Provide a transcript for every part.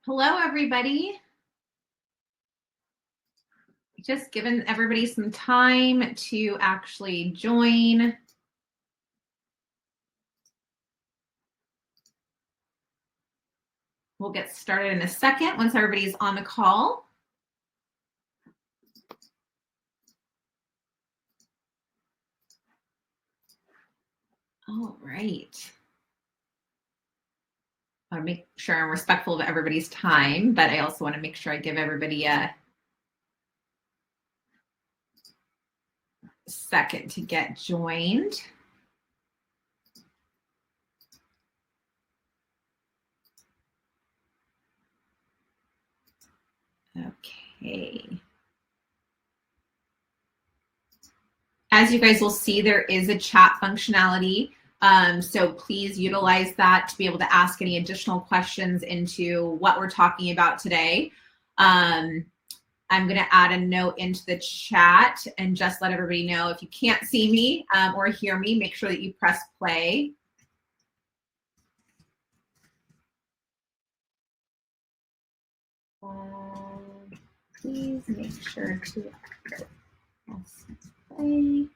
Hello, everybody. Just giving everybody some time to actually join. We'll get started in a second once everybody's on the call. All right. I want to make sure I'm respectful of everybody's time, but I also want to make sure I give everybody a second to get joined. Okay. As you guys will see, there is a chat functionality. So please utilize that to be able to ask any additional questions into what we're talking about today. I'm going to add a note into the chat and just let everybody know if you can't see me or hear me, make sure that you press play. Please make sure to press play.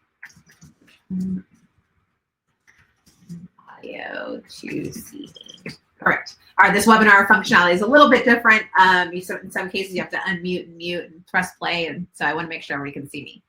Audio to see. Correct. All right, this webinar functionality is a little bit different. So in some cases, you have to unmute and mute and press play. And so I want to make sure everybody can see me.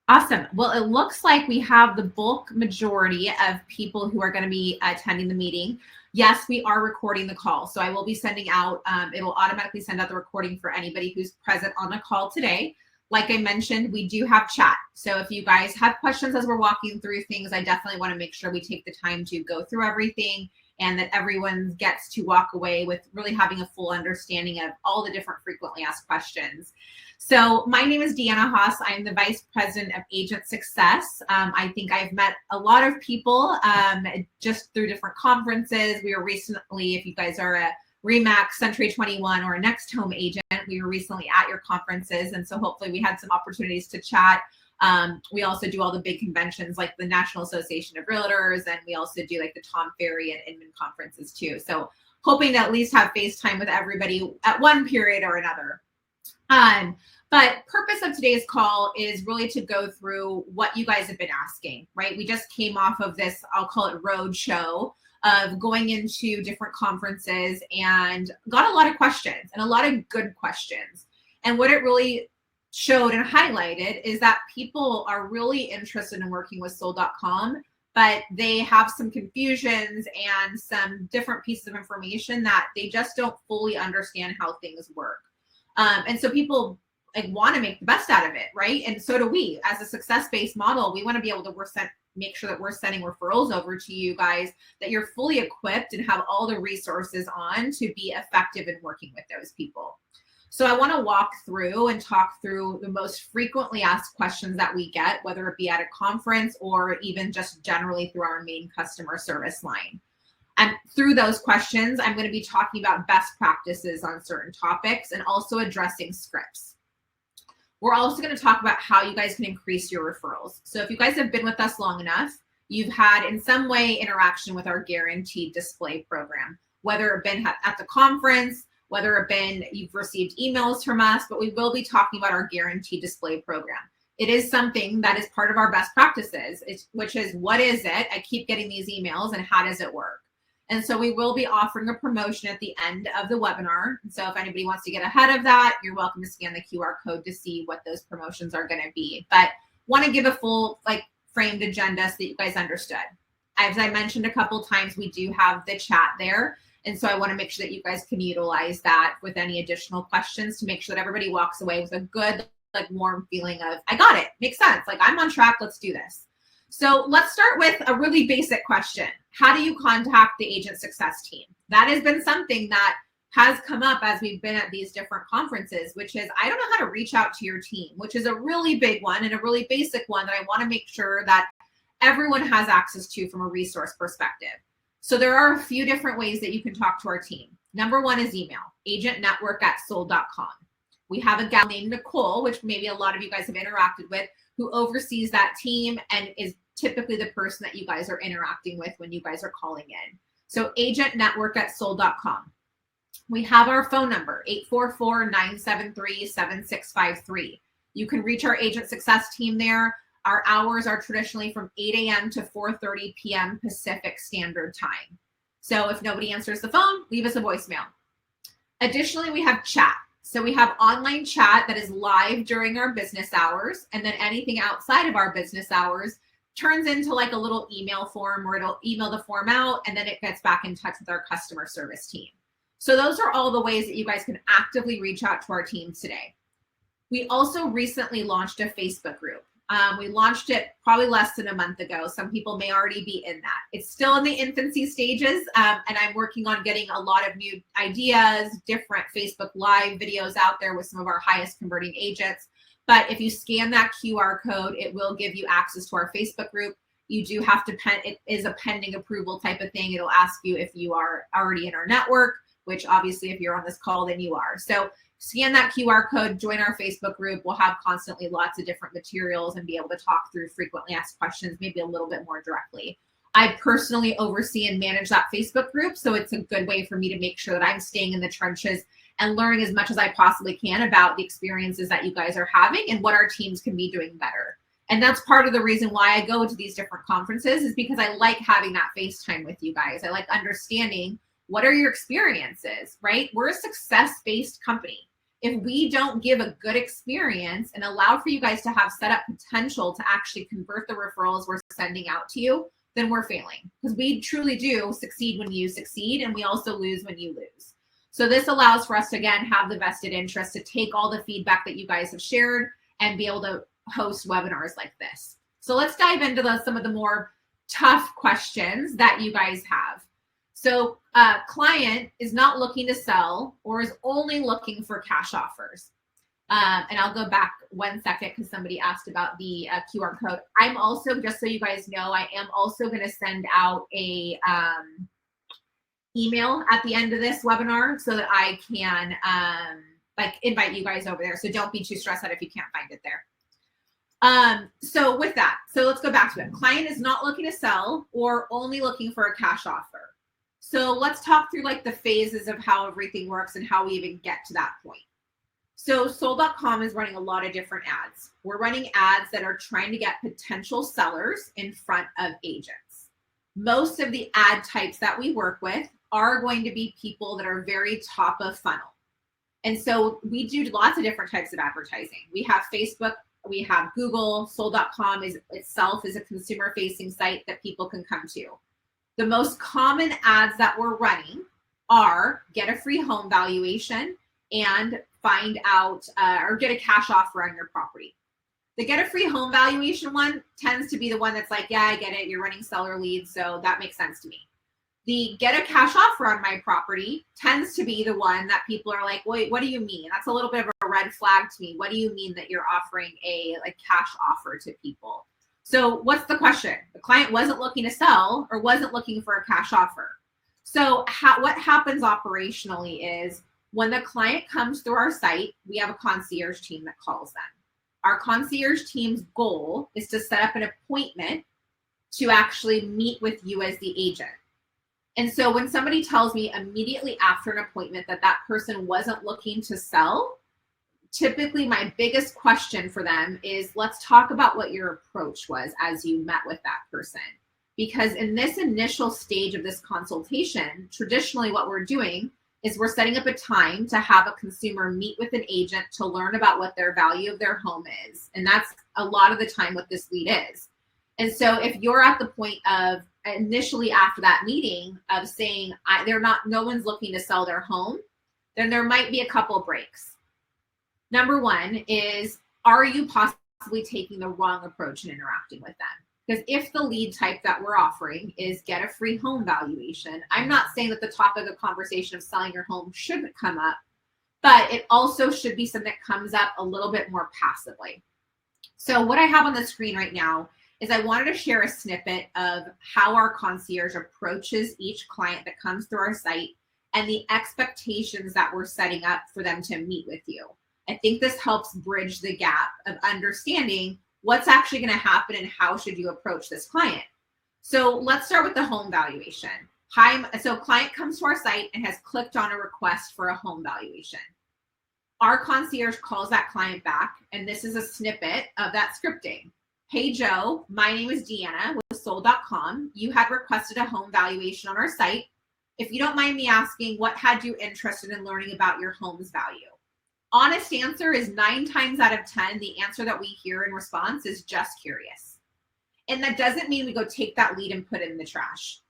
Awesome. Well, it looks like we have the bulk majority of people who are going to be attending the meeting. Yes, we are recording the call. So I will be sending out, it will automatically send out the recording for anybody who's present on the call today. Like I mentioned, we do have chat. So if you guys have questions as we're walking through things, I definitely want to make sure we take the time to go through everything and that everyone gets to walk away with really having a full understanding of all the different frequently asked questions. So my name is Deanna Haas. I'm the Vice President of Agent Success. I think I've met a lot of people just through different conferences. We were recently, if you guys are a REMAX, Century 21, or a Next Home agent, we were recently at your conferences. And so hopefully we had some opportunities to chat. We also do all the big conventions like the National Association of Realtors, and we also do like the Tom Ferry and Inman conferences too. So hoping to at least have FaceTime with everybody at one period or another. But purpose of today's call is really to go through what you guys have been asking, right? We just came off of this, I'll call it road show of going into different conferences and got a lot of questions and a lot of good questions. And what it really showed and highlighted is that people are really interested in working with Sold.com, but they have some confusions and some different pieces of information that they just don't fully understand how things work. And so people want to make the best out of it, right? And so do we. As a success-based model, we want to be able to make sure that we're sending referrals over to you guys, that you're fully equipped and have all the resources on to be effective in working with those people. So I want to walk through and talk through the most frequently asked questions that we get, whether it be at a conference or even just generally through our main customer service line. And through those questions, I'm going to be talking about best practices on certain topics and also addressing scripts. We're also going to talk about how you guys can increase your referrals. So if you guys have been with us long enough, you've had in some way interaction with our guaranteed display program, whether it been at the conference, whether it been you've received emails from us, but we will be talking about our guaranteed display program. It is something that is part of our best practices, which is what is it? I keep getting these emails and how does it work? And so we will be offering a promotion at the end of the webinar. So if anybody wants to get ahead of that, you're welcome to scan the QR code to see what those promotions are going to be. But want to give a full framed agenda so that you guys understood. As I mentioned a couple times, we do have the chat there. And so I want to make sure that you guys can utilize that with any additional questions to make sure that everybody walks away with a good, warm feeling of, I got it, makes sense. I'm on track, let's do this. So let's start with a really basic question. How do you contact the agent success team? That has been something that has come up as we've been at these different conferences, which is, I don't know how to reach out to your team, which is a really big one and a really basic one that I want to make sure that everyone has access to from a resource perspective. So there are a few different ways that you can talk to our team. Number one is email, agentnetwork@sold.com. We have a gal named Nicole, which maybe a lot of you guys have interacted with, who oversees that team and is typically the person that you guys are interacting with when you guys are calling in. So agentnetwork@sold.com. We have our phone number, 844-973-7653. You can reach our agent success team there. Our hours are traditionally from 8 a.m. to 4:30 p.m. Pacific Standard Time. So if nobody answers the phone, leave us a voicemail. Additionally, we have chat. So we have online chat that is live during our business hours, and then anything outside of our business hours turns into like a little email form where it'll email the form out, and then it gets back in touch with our customer service team. So those are all the ways that you guys can actively reach out to our team today. We also recently launched a Facebook group. We launched it probably less than a month ago. Some people may already be in that. It's still in the infancy stages, and I'm working on getting a lot of new ideas, different Facebook Live videos out there with some of our highest converting agents. But if you scan that QR code, it will give you access to our Facebook group. You do have to, it is a pending approval type of thing. It'll ask you if you are already in our network, which obviously if you're on this call, then you are. So scan that QR code, join our Facebook group. We'll have constantly lots of different materials and be able to talk through frequently asked questions, maybe a little bit more directly. I personally oversee and manage that Facebook group. So it's a good way for me to make sure that I'm staying in the trenches and learning as much as I possibly can about the experiences that you guys are having and what our teams can be doing better. And that's part of the reason why I go to these different conferences, is because I like having that FaceTime with you guys. I like understanding what are your experiences, right? We're a success-based company. If we don't give a good experience and allow for you guys to have set up potential to actually convert the referrals we're sending out to you, then we're failing. Because we truly do succeed when you succeed, and we also lose when you lose. So this allows for us to, again, have the vested interest to take all the feedback that you guys have shared and be able to host webinars like this. So let's dive into some of the more tough questions that you guys have. So client is not looking to sell or is only looking for cash offers. And I'll go back 1 second because somebody asked about the QR code. I'm also, just so you guys know, I am also going to send out a email at the end of this webinar so that I can invite you guys over there. So don't be too stressed out if you can't find it there. So with that, so let's go back to it. Client is not looking to sell or only looking for a cash offer. So let's talk through like the phases of how everything works and how we even get to that point. So sold.com is running a lot of different ads. We're running ads that are trying to get potential sellers in front of agents. Most of the ad types that we work with are going to be people that are very top of funnel. And so we do lots of different types of advertising. We have Facebook, we have Google. Sold.com itself is a consumer facing site that people can come to. The most common ads that we're running are get a free home valuation and find out or get a cash offer on your property. The get a free home valuation one tends to be the one that's like, yeah, I get it. You're running seller leads, so that makes sense to me. The get a cash offer on my property tends to be the one that people are like, wait, what do you mean? That's a little bit of a red flag to me. What do you mean that you're offering a cash offer to people? So what's the question? The client wasn't looking to sell or wasn't looking for a cash offer. So what happens operationally is when the client comes through our site, we have a concierge team that calls them. Our concierge team's goal is to set up an appointment to actually meet with you as the agent. And so when somebody tells me immediately after an appointment that that person wasn't looking to sell, typically my biggest question for them is, let's talk about what your approach was as you met with that person. Because in this initial stage of this consultation, traditionally what we're doing is we're setting up a time to have a consumer meet with an agent to learn about what their value of their home is. And that's a lot of the time what this lead is. And so if you're at the point of initially after that meeting of saying no one's looking to sell their home, then there might be a couple breaks. Number one is, are you possibly taking the wrong approach in interacting with them? Because if the lead type that we're offering is get a free home valuation, I'm not saying that the topic of conversation of selling your home shouldn't come up, but it also should be something that comes up a little bit more passively. So what I have on the screen right now is I wanted to share a snippet of how our concierge approaches each client that comes through our site and the expectations that we're setting up for them to meet with you. I think this helps bridge the gap of understanding what's actually going to happen and how should you approach this client. So let's start with the home valuation. Hi, so client comes to our site and has clicked on a request for a home valuation. Our concierge calls that client back, and this is a snippet of that scripting. Hey, Joe, my name is Deanna with sold.com. You had requested a home valuation on our site. If you don't mind me asking, what had you interested in learning about your home's value? Honest answer is 9 times out of 10, the answer that we hear in response is just curious. And that doesn't mean we go take that lead and put it in the trash.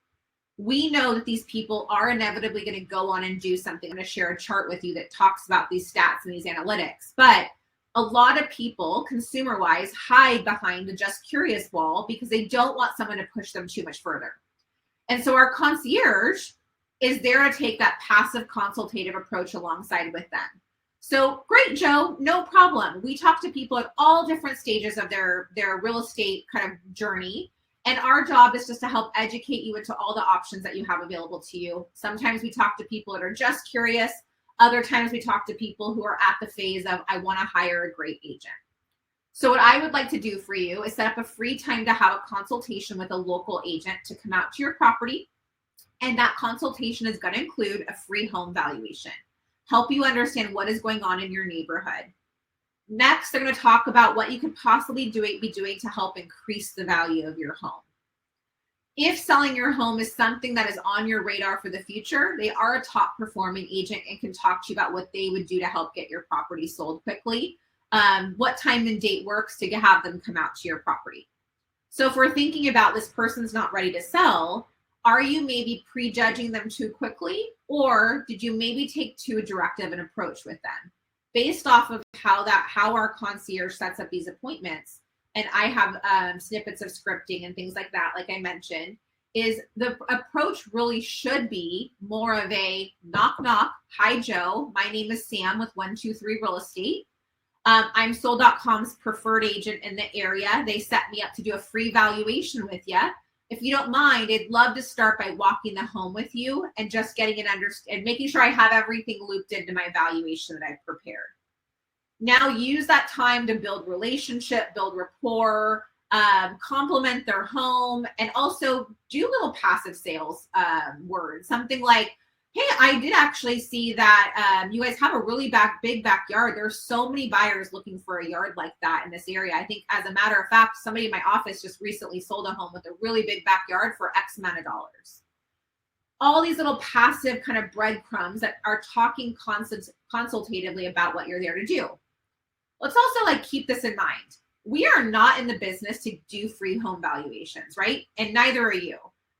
We know that these people are inevitably going to go on and do something. I'm going to share a chart with you that talks about these stats and these analytics. But a lot of people, consumer-wise, hide behind the just curious wall because they don't want someone to push them too much further. And so our concierge is there to take that passive consultative approach alongside with them. So great, Joe, no problem. We talk to people at all different stages of their real estate kind of journey. And our job is just to help educate you into all the options that you have available to you. Sometimes we talk to people that are just curious. Other times we talk to people who are at the phase of, I want to hire a great agent. So what I would like to do for you is set up a free time to have a consultation with a local agent to come out to your property. And that consultation is going to include a free home valuation, help you understand what is going on in your neighborhood. Next, they're going to talk about what you could possibly be doing to help increase the value of your home. If selling your home is something that is on your radar for the future, they are a top performing agent and can talk to you about what they would do to help get your property sold quickly, what time and date works to have them come out to your property. So if we're thinking about this person's not ready to sell, are you maybe prejudging them too quickly? Or did you maybe take too directive an approach with them? Based off of how our concierge sets up these appointments, and I have snippets of scripting and things like that, like I mentioned, is the approach really should be more of a knock, knock. Hi, Joe. My name is Sam with 123 Real Estate. I'm sold.com's preferred agent in the area. They set me up to do a free valuation with you. If you don't mind, I'd love to start by walking the home with you and just getting and making sure I have everything looped into my valuation that I've prepared. Now use that time to build relationship, build rapport, compliment their home, and also do little passive sales words. Something like, hey, I did actually see that you guys have a really big backyard. There's so many buyers looking for a yard like that in this area. I think, as a matter of fact, somebody in my office just recently sold a home with a really big backyard for X amount of dollars. All these little passive kind of breadcrumbs that are talking consultatively about what you're there to do. Let's also keep this in mind. We are not in the business to do free home valuations, right? And neither are you.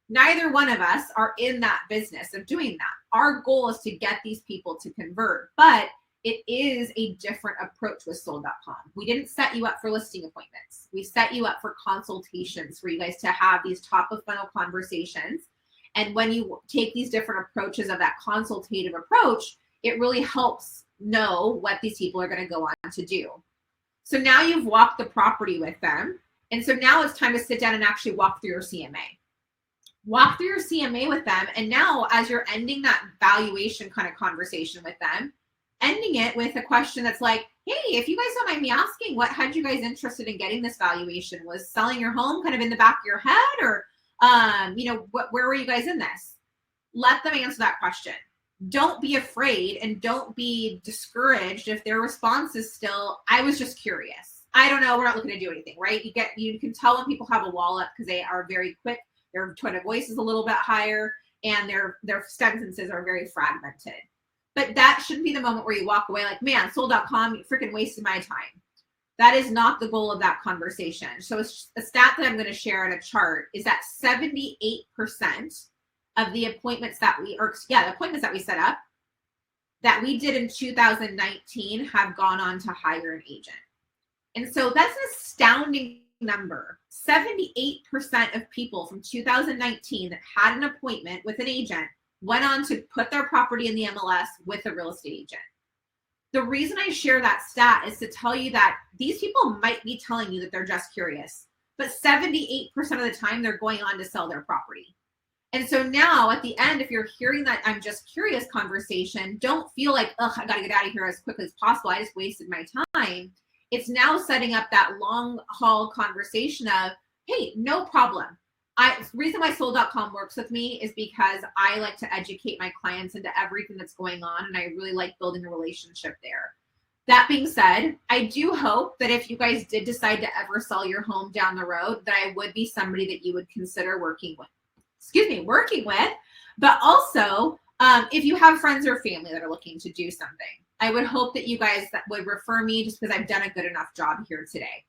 Neither one of us are in that business of doing that. Our goal is to get these people to convert, but it is a different approach with sold.com. We didn't set you up for listing appointments. We set you up for consultations for you guys to have these top of funnel conversations. And when you take these different approaches of that consultative approach, it really helps know what these people are going to go on to do. So now you've walked the property with them. And so now it's time to sit down and actually walk through your CMA. Walk through your CMA with them. And now as you're ending that valuation kind of conversation with them, ending it with a question that's like, hey, if you guys don't mind me asking, what had you guys interested in getting this valuation? Was selling your home kind of in the back of your head, or, where were you guys in this? Let them answer that question. Don't be afraid and don't be discouraged if their response is still, I was just curious. I don't know. We're not looking to do anything, right? You can tell when people have a wall up because they are very quick. Their tone of voice is a little bit higher and their sentences are very fragmented. But that shouldn't be the moment where you walk away like, man, sold.com, you freaking wasted my time. That is not the goal of that conversation. So a stat that I'm going to share in a chart is that 78% of the appointments that we set up that we did in 2019 have gone on to hire an agent. And so that's an astounding number. 78% of people from 2019 that had an appointment with an agent went on to put their property in the MLS with a real estate agent. The reason I share that stat is to tell you that these people might be telling you that they're just curious, but 78% of the time they're going on to sell their property. And so now at the end, if you're hearing that I'm just curious conversation, don't feel like, ugh, I got to get out of here as quickly as possible. I just wasted my time. It's now setting up that long haul conversation of, hey, no problem. The reason why sold.com works with me is because I like to educate my clients into everything that's going on, and I really like building a relationship there. That being said, I do hope that if you guys did decide to ever sell your home down the road, that I would be somebody that you would consider working with. But also, if you have friends or family that are looking to do something, I would hope that you guys that would refer me, just because I've done a good enough job here today.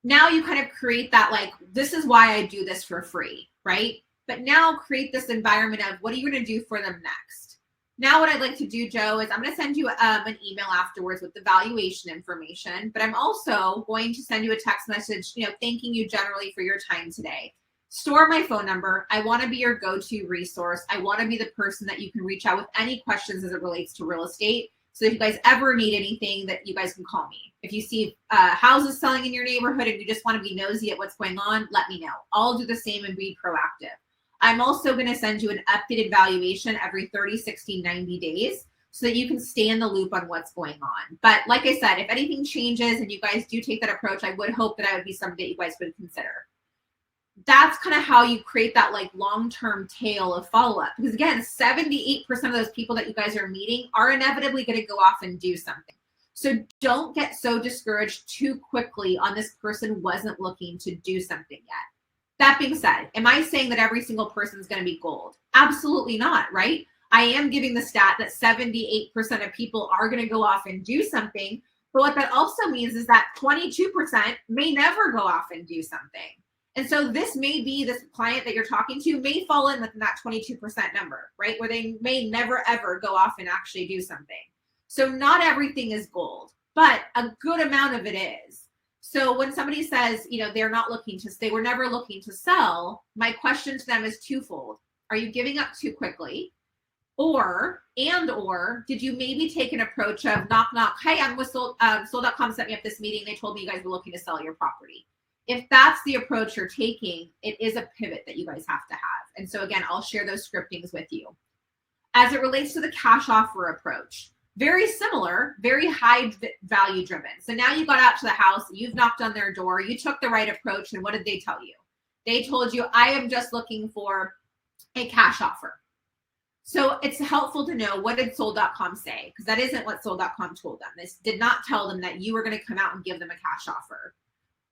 Now you kind of create that, like, this is why I do this for free, right? But now create this environment of what are you going to do for them next? Now what I'd like to do, Joe, is I'm going to send you an email afterwards with the valuation information, but I'm also going to send you a text message, thanking you generally for your time today. Store my phone number. I want to be your go-to resource. I want to be the person that you can reach out with any questions as it relates to real estate. So if you guys ever need anything, that you guys can call me. If you see houses selling in your neighborhood and you just want to be nosy at what's going on, let me know. I'll do the same and be proactive. I'm also going to send you an updated valuation every 30, 60, 90 days so that you can stay in the loop on what's going on. But like I said, if anything changes and you guys do take that approach, I would hope that I would be somebody that you guys would consider. That's kind of how you create that like long-term tail of follow-up. Because again, 78% of those people that you guys are meeting are inevitably going to go off and do something. So don't get so discouraged too quickly on this person wasn't looking to do something yet. That being said, am I saying that every single person is going to be gold? Absolutely not, right? I am giving the stat that 78% of people are going to go off and do something. But what that also means is that 22% may never go off and do something. And so this client that you're talking to may fall in within that 22% number, right? Where they may never, ever go off and actually do something. So not everything is gold, but a good amount of it is. So when somebody says, they were never looking to sell, my question to them is twofold. Are you giving up too quickly? Or did you maybe take an approach of knock, knock, hey, I'm with sold.com set me up this meeting. They told me you guys were looking to sell your property. If that's the approach you're taking, it is a pivot that you guys have to have. And so again, I'll share those scriptings with you. As it relates to the cash offer approach, very similar, very high value driven. So now you got out to the house, you've knocked on their door, you took the right approach, and what did they tell you? They told you, I am just looking for a cash offer. So it's helpful to know, what did sold.com say? Because that isn't what sold.com told them. This did not tell them that you were going to come out and give them a cash offer.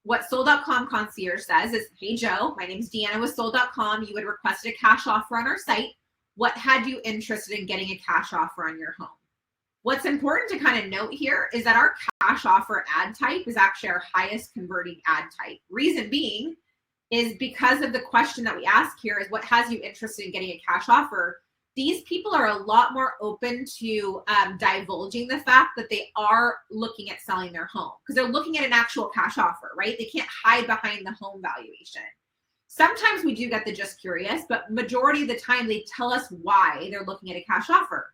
What sold.com concierge says is, hey, Joe, my name is Deanna with sold.com. You had requested a cash offer on our site. What had you interested in getting a cash offer on your home? What's important to kind of note here is that our cash offer ad type is actually our highest converting ad type. Reason being is because of the question that we ask here is, what has you interested in getting a cash offer? These people are a lot more open to divulging the fact that they are looking at selling their home, because they're looking at an actual cash offer, right? They can't hide behind the home valuation. Sometimes we do get the just curious, but majority of the time they tell us why they're looking at a cash offer.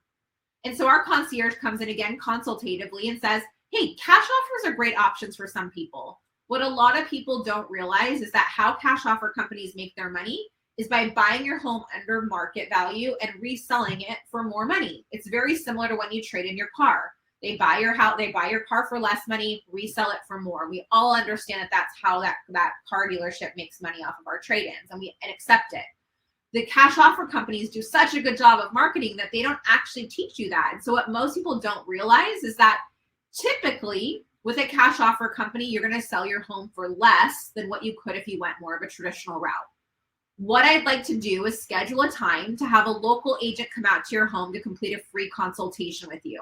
And so our concierge comes in again consultatively and says, hey, cash offers are great options for some people. What a lot of people don't realize is that how cash offer companies make their money is by buying your home under market value and reselling it for more money. It's very similar to when you trade in your car. They buy your house, they buy your car for less money, resell it for more. We all understand that that's how that car dealership makes money off of our trade-ins, and accept it. The cash offer companies do such a good job of marketing that they don't actually teach you that. And so what most people don't realize is that typically with a cash offer company, you're going to sell your home for less than what you could if you went more of a traditional route. What I'd like to do is schedule a time to have a local agent come out to your home to complete a free consultation with you.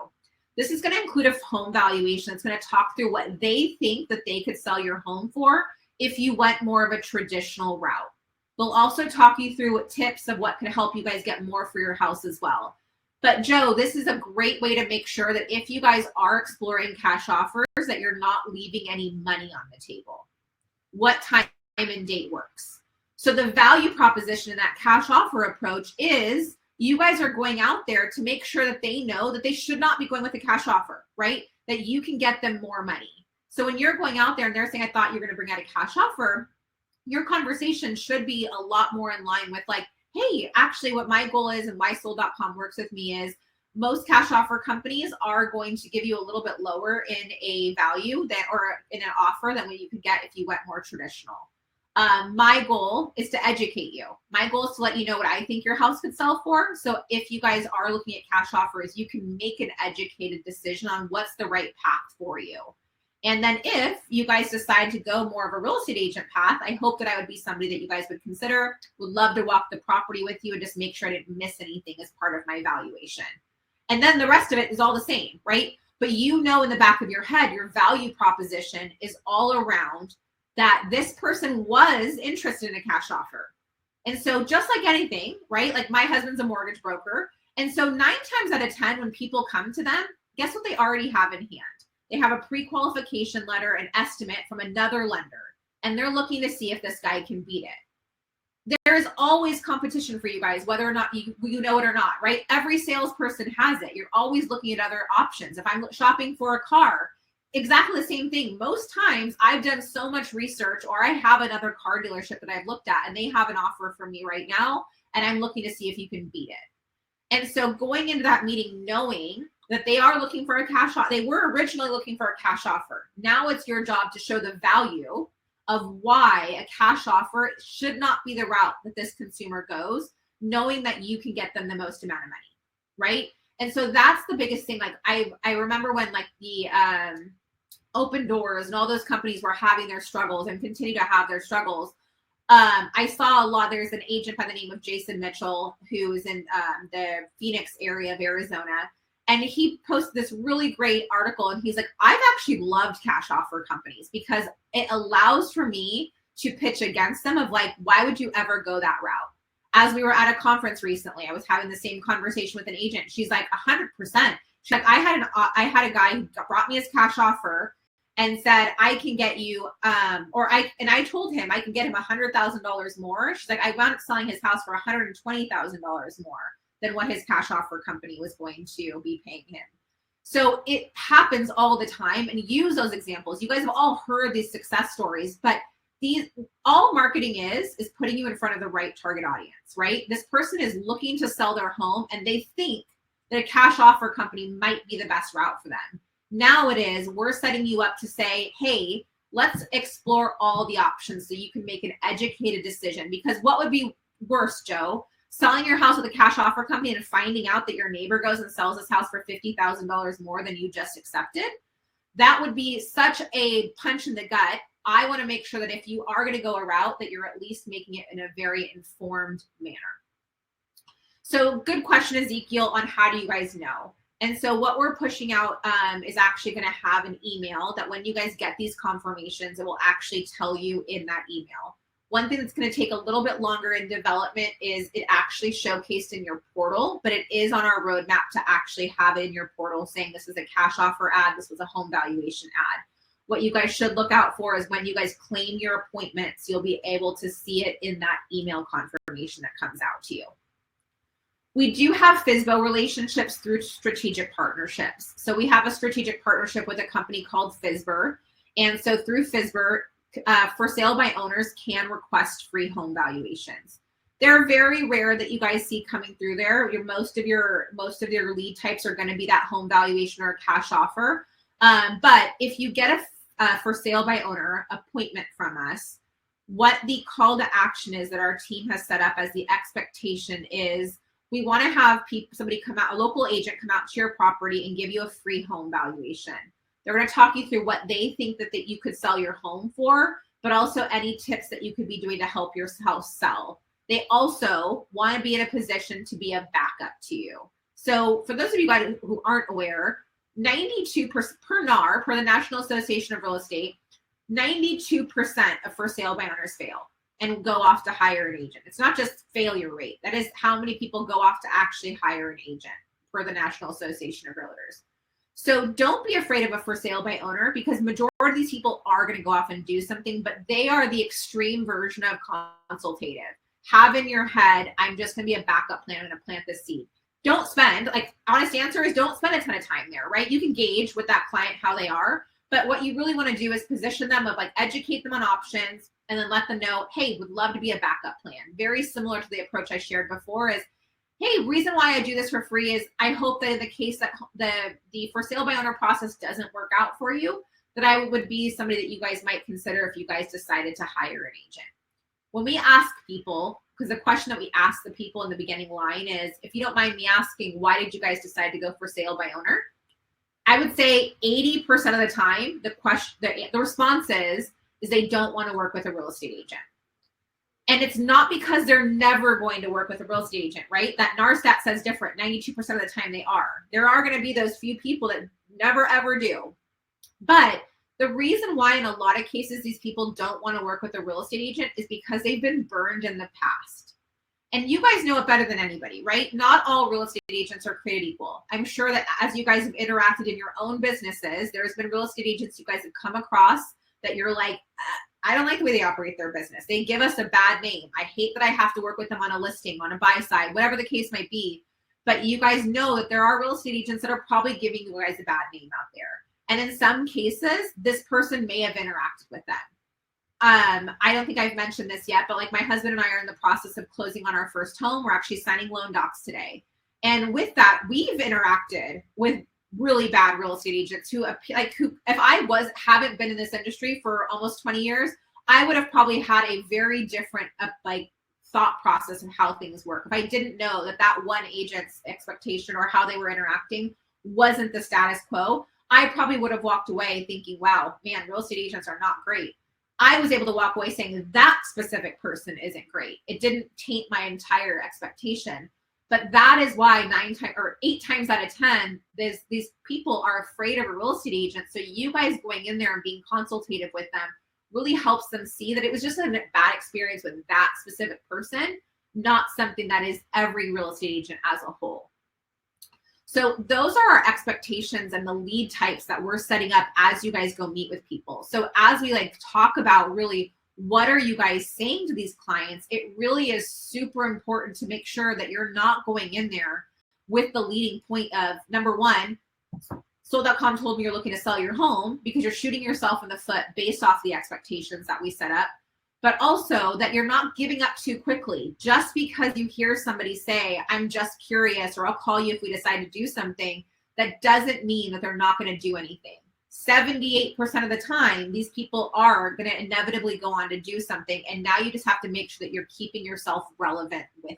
This is going to include a home valuation. It's going to talk through what they think that they could sell your home for if you went more of a traditional route. We'll also talk you through what tips of what could help you guys get more for your house as well. But Joe, this is a great way to make sure that if you guys are exploring cash offers, that you're not leaving any money on the table. What time and date works? So the value proposition in that cash offer approach is you guys are going out there to make sure that they know that they should not be going with a cash offer, right? That you can get them more money. So when you're going out there and they're saying, I thought you were going to bring out a cash offer, your conversation should be a lot more in line with like, hey, actually what my goal is and why sold.com works with me is most cash offer companies are going to give you a little bit lower in a value or in an offer than what you could get if you went more traditional. My goal is to educate you. My goal is to let you know what I think your house could sell for. So if you guys are looking at cash offers, you can make an educated decision on what's the right path for you. And then if you guys decide to go more of a real estate agent path, I hope that I would be somebody that you guys would consider. Would love to walk the property with you and just make sure I didn't miss anything as part of my valuation. And then the rest of it is all the same, right? But you know in the back of your head, your value proposition is all around that this person was interested in a cash offer. And so just like anything, right? Like my husband's a mortgage broker. And so 9 times out of 10, when people come to them, guess what they already have in hand? They have a pre-qualification letter, an estimate from another lender, and they're looking to see if this guy can beat it. There is always competition for you guys, whether or not you know it or not, right? Every salesperson has it. You're always looking at other options. If I'm shopping for a car, exactly the same thing. Most times I've done so much research, or I have another car dealership that I've looked at and they have an offer for me right now, and I'm looking to see if you can beat it. And so going into that meeting, knowing that they are looking for a cash offer, they were originally looking for a cash offer. Now it's your job to show the value of why a cash offer should not be the route that this consumer goes, knowing that you can get them the most amount of money, right? And so that's the biggest thing. Like I remember when like the Open Doors and all those companies were having their struggles and continue to have their struggles. I saw a lot. There's an agent by the name of Jason Mitchell who is in the Phoenix area of Arizona. And he posted this really great article, and he's like, I've actually loved cash offer companies because it allows for me to pitch against them of like, why would you ever go that route? As we were at a conference recently, I was having the same conversation with an agent. She's like, 100%. She's like, I had a guy who brought me his cash offer and said, I can get you, I told him I can get him $100,000 more. She's like, I wound up selling his house for $120,000 more than what his cash offer company was going to be paying him. So it happens all the time, and use those examples. You guys have all heard these success stories, but all marketing is putting you in front of the right target audience, right? This person is looking to sell their home and they think that a cash offer company might be the best route for them. Now it is, we're setting you up to say, hey, let's explore all the options so you can make an educated decision. Because what would be worse, Joe? Selling your house with a cash offer company and finding out that your neighbor goes and sells his house for $50,000 more than you just accepted? That would be such a punch in the gut. I want to make sure that if you are going to go a route, that you're at least making it in a very informed manner. So good question, Ezekiel, on how do you guys know? And so what we're pushing out is actually going to have an email that when you guys get these confirmations, it will actually tell you in that email. One thing that's going to take a little bit longer in development is it actually showcased in your portal, but it is on our roadmap to actually have it in your portal saying this is a cash offer ad, this was a home valuation ad. What you guys should look out for is when you guys claim your appointments, you'll be able to see it in that email confirmation that comes out to you. We do have FSBO relationships through strategic partnerships. So we have a strategic partnership with a company called FSBO. And so through FSBO, for sale by owners can request free home valuations. They're very rare that you guys see coming through there. Most of your lead types are going to be that home valuation or cash offer. But if you get a for sale by owner appointment from us, what the call to action is that our team has set up as the expectation is we want to have somebody come out, a local agent come out to your property and give you a free home valuation. They're going to talk you through what they think that you could sell your home for, but also any tips that you could be doing to help your house sell. They also want to be in a position to be a backup to you. So for those of you guys who aren't aware, 92% per NAR, per the National Association of Real Estate, 92% of for sale by owners fail and go off to hire an agent. It's not just failure rate. That is how many people go off to actually hire an agent per the National Association of Realtors. So don't be afraid of a for sale by owner because majority of these people are going to go off and do something, but they are the extreme version of consultative. Have in your head, I'm just going to be a backup plan. I'm going to plant this seed. Don't spend, honest answer is don't spend a ton of time there, right? You can gauge with that client how they are, but what you really want to do is position them of educate them on options and then let them know, hey, would love to be a backup plan. Very similar to the approach I shared before is, hey, reason why I do this for free is I hope that in the case that the for sale by owner process doesn't work out for you, that I would be somebody that you guys might consider if you guys decided to hire an agent. when we ask people, because the question that we ask the people in the beginning line is, if you don't mind me asking, why did you guys decide to go for sale by owner? I would say 80% of the time, the response is they don't want to work with a real estate agent. And it's not because they're never going to work with a real estate agent, right? That NAR stat says different. 92% of the time they are. There are going to be those few people that never, ever do. But the reason why in a lot of cases these people don't want to work with a real estate agent is because they've been burned in the past. And you guys know it better than anybody, right? Not all real estate agents are created equal. I'm sure that as you guys have interacted in your own businesses, there's been real estate agents you guys have come across that you're like, I don't like the way they operate their business. They give us a bad name. I hate that I have to work with them on a listing, on a buy side, whatever the case might be. But you guys know that there are real estate agents that are probably giving you guys a bad name out there. And in some cases, this person may have interacted with them. I don't think I've mentioned this yet, but like my husband and I are in the process of closing on our first home. We're actually signing loan docs today. And with that, we've interacted with really bad real estate agents who if I haven't been in this industry for almost 20 years, I would have probably had a very different thought process of how things work. If I didn't know that one agent's expectation or how they were interacting wasn't the status quo, I probably would have walked away thinking, wow, man, real estate agents are not great. I was able to walk away saying that specific person isn't great. It didn't taint my entire expectation. But that is why 8 times out of 10, these people are afraid of a real estate agent. So you guys going in there and being consultative with them really helps them see that it was just a bad experience with that specific person, not something that is every real estate agent as a whole. So those are our expectations and the lead types that we're setting up as you guys go meet with people. So as we talk about really what are you guys saying to these clients, it really is super important to make sure that you're not going in there with the leading point of, number one, Sold.com told me you're looking to sell your home, because you're shooting yourself in the foot based off the expectations that we set up. But also that you're not giving up too quickly. Just because you hear somebody say, I'm just curious, or I'll call you if we decide to do something, that doesn't mean that they're not going to do anything. 78% of the time, these people are going to inevitably go on to do something. And now you just have to make sure that you're keeping yourself relevant with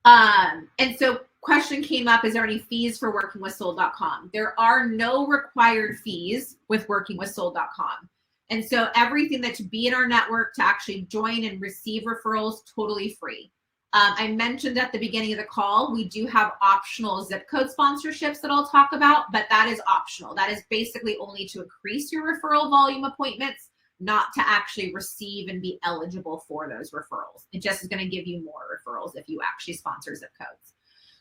them. And so question came up, is there any fees for working with Sold.com? There are no required fees with working with Sold.com. And so everything that to be in our network, to actually join and receive referrals, totally free. I mentioned at the beginning of the call, we do have optional zip code sponsorships that I'll talk about, but that is optional. That is basically only to increase your referral volume appointments, not to actually receive and be eligible for those referrals. It just is going to give you more referrals if you actually sponsor zip codes.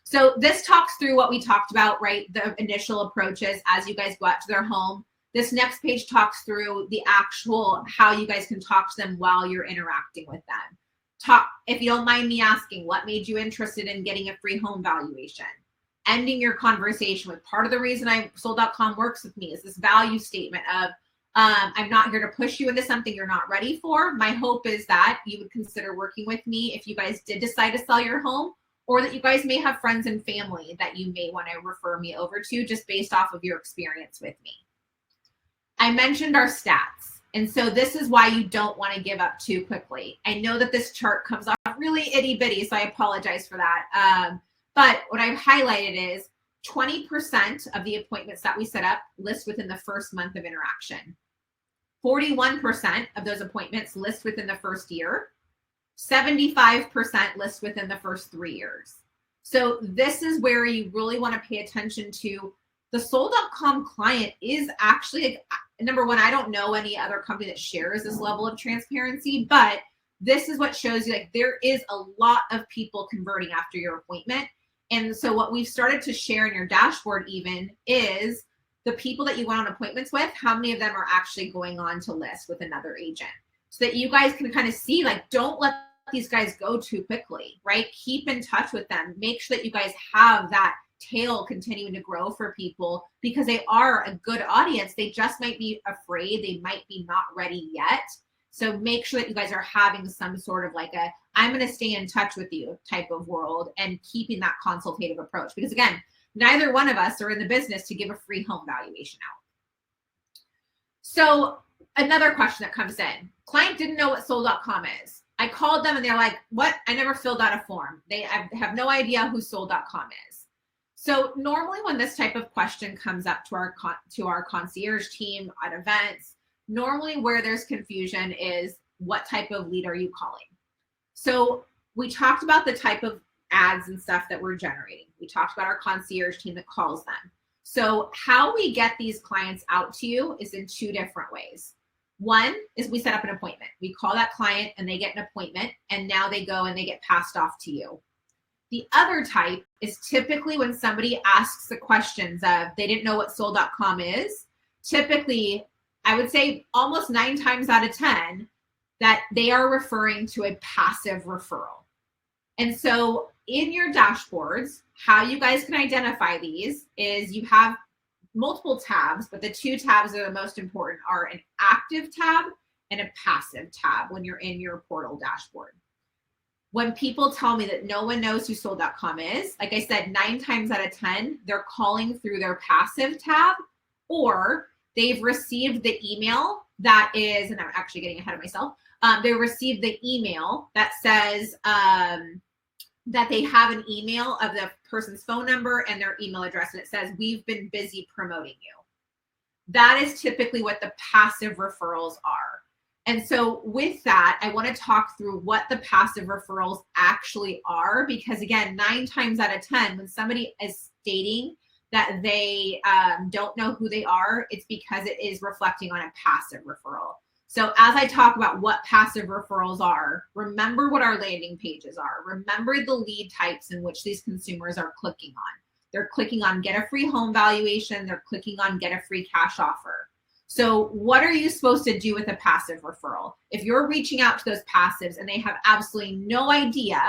So this talks through what we talked about, right? The initial approaches as you guys go out to their home. This next page talks through the actual how you guys can talk to them while you're interacting with them. If you don't mind me asking, what made you interested in getting a free home valuation? Ending your conversation with, part of the reason Sold.com works with me is this value statement of, I'm not here to push you into something you're not ready for. My hope is that you would consider working with me if you guys did decide to sell your home, or that you guys may have friends and family that you may want to refer me over to just based off of your experience with me. I mentioned our stats. And so this is why you don't want to give up too quickly. I know that this chart comes off really itty bitty, so I apologize for that. But what I've highlighted is 20% of the appointments that we set up list within the first month of interaction. 41% of those appointments list within the first year. 75% list within the first 3 years. So this is where you really want to pay attention to. The Sold.com client is actually, number one, I don't know any other company that shares this level of transparency, but this is what shows you there is a lot of people converting after your appointment. And so what we've started to share in your dashboard even is the people that you went on appointments with, how many of them are actually going on to list with another agent, so that you guys can kind of see, don't let these guys go too quickly, right? Keep in touch with them. Make sure that you guys have that tail continuing to grow for people, because they are a good audience. They just might be afraid. They might be not ready yet. So make sure that you guys are having some sort of I'm going to stay in touch with you type of world, and keeping that consultative approach. Because again, neither one of us are in the business to give a free home valuation out. So another question that comes in, Client didn't know what sold.com is. I called them and they're like, what? I never filled out a form. They have no idea who sold.com is. So normally when this type of question comes up to our concierge team at events, normally where there's confusion is what type of lead are you calling? So we talked about the type of ads and stuff that we're generating. We talked about our concierge team that calls them. So how we get these clients out to you is in two different ways. One is we set up an appointment. We call that client and they get an appointment, and now they go and they get passed off to you. The other type is typically when somebody asks the questions of they didn't know what sold.com is. Typically, I would say almost 9 times out of 10 that they are referring to a passive referral. And so in your dashboards, how you guys can identify these is you have multiple tabs, but the 2 tabs that are the most important are an active tab and a passive tab when you're in your portal dashboard. When people tell me that no one knows who sold.com is, like I said, 9 times out of 10, they're calling through their passive tab, or they've received the email that is, and I'm actually getting ahead of myself, they received the email that says that they have an email of the person's phone number and their email address, and it says, we've been busy promoting you. That is typically what the passive referrals are. And so with that, I want to talk through what the passive referrals actually are, because again, 9 times out of 10, when somebody is stating that they don't know who they are, it's because it is reflecting on a passive referral. So as I talk about what passive referrals are, remember what our landing pages are. Remember the lead types in which these consumers are clicking on. They're clicking on get a free home valuation. They're clicking on get a free cash offer. So what are you supposed to do with a passive referral? If you're reaching out to those passives and they have absolutely no idea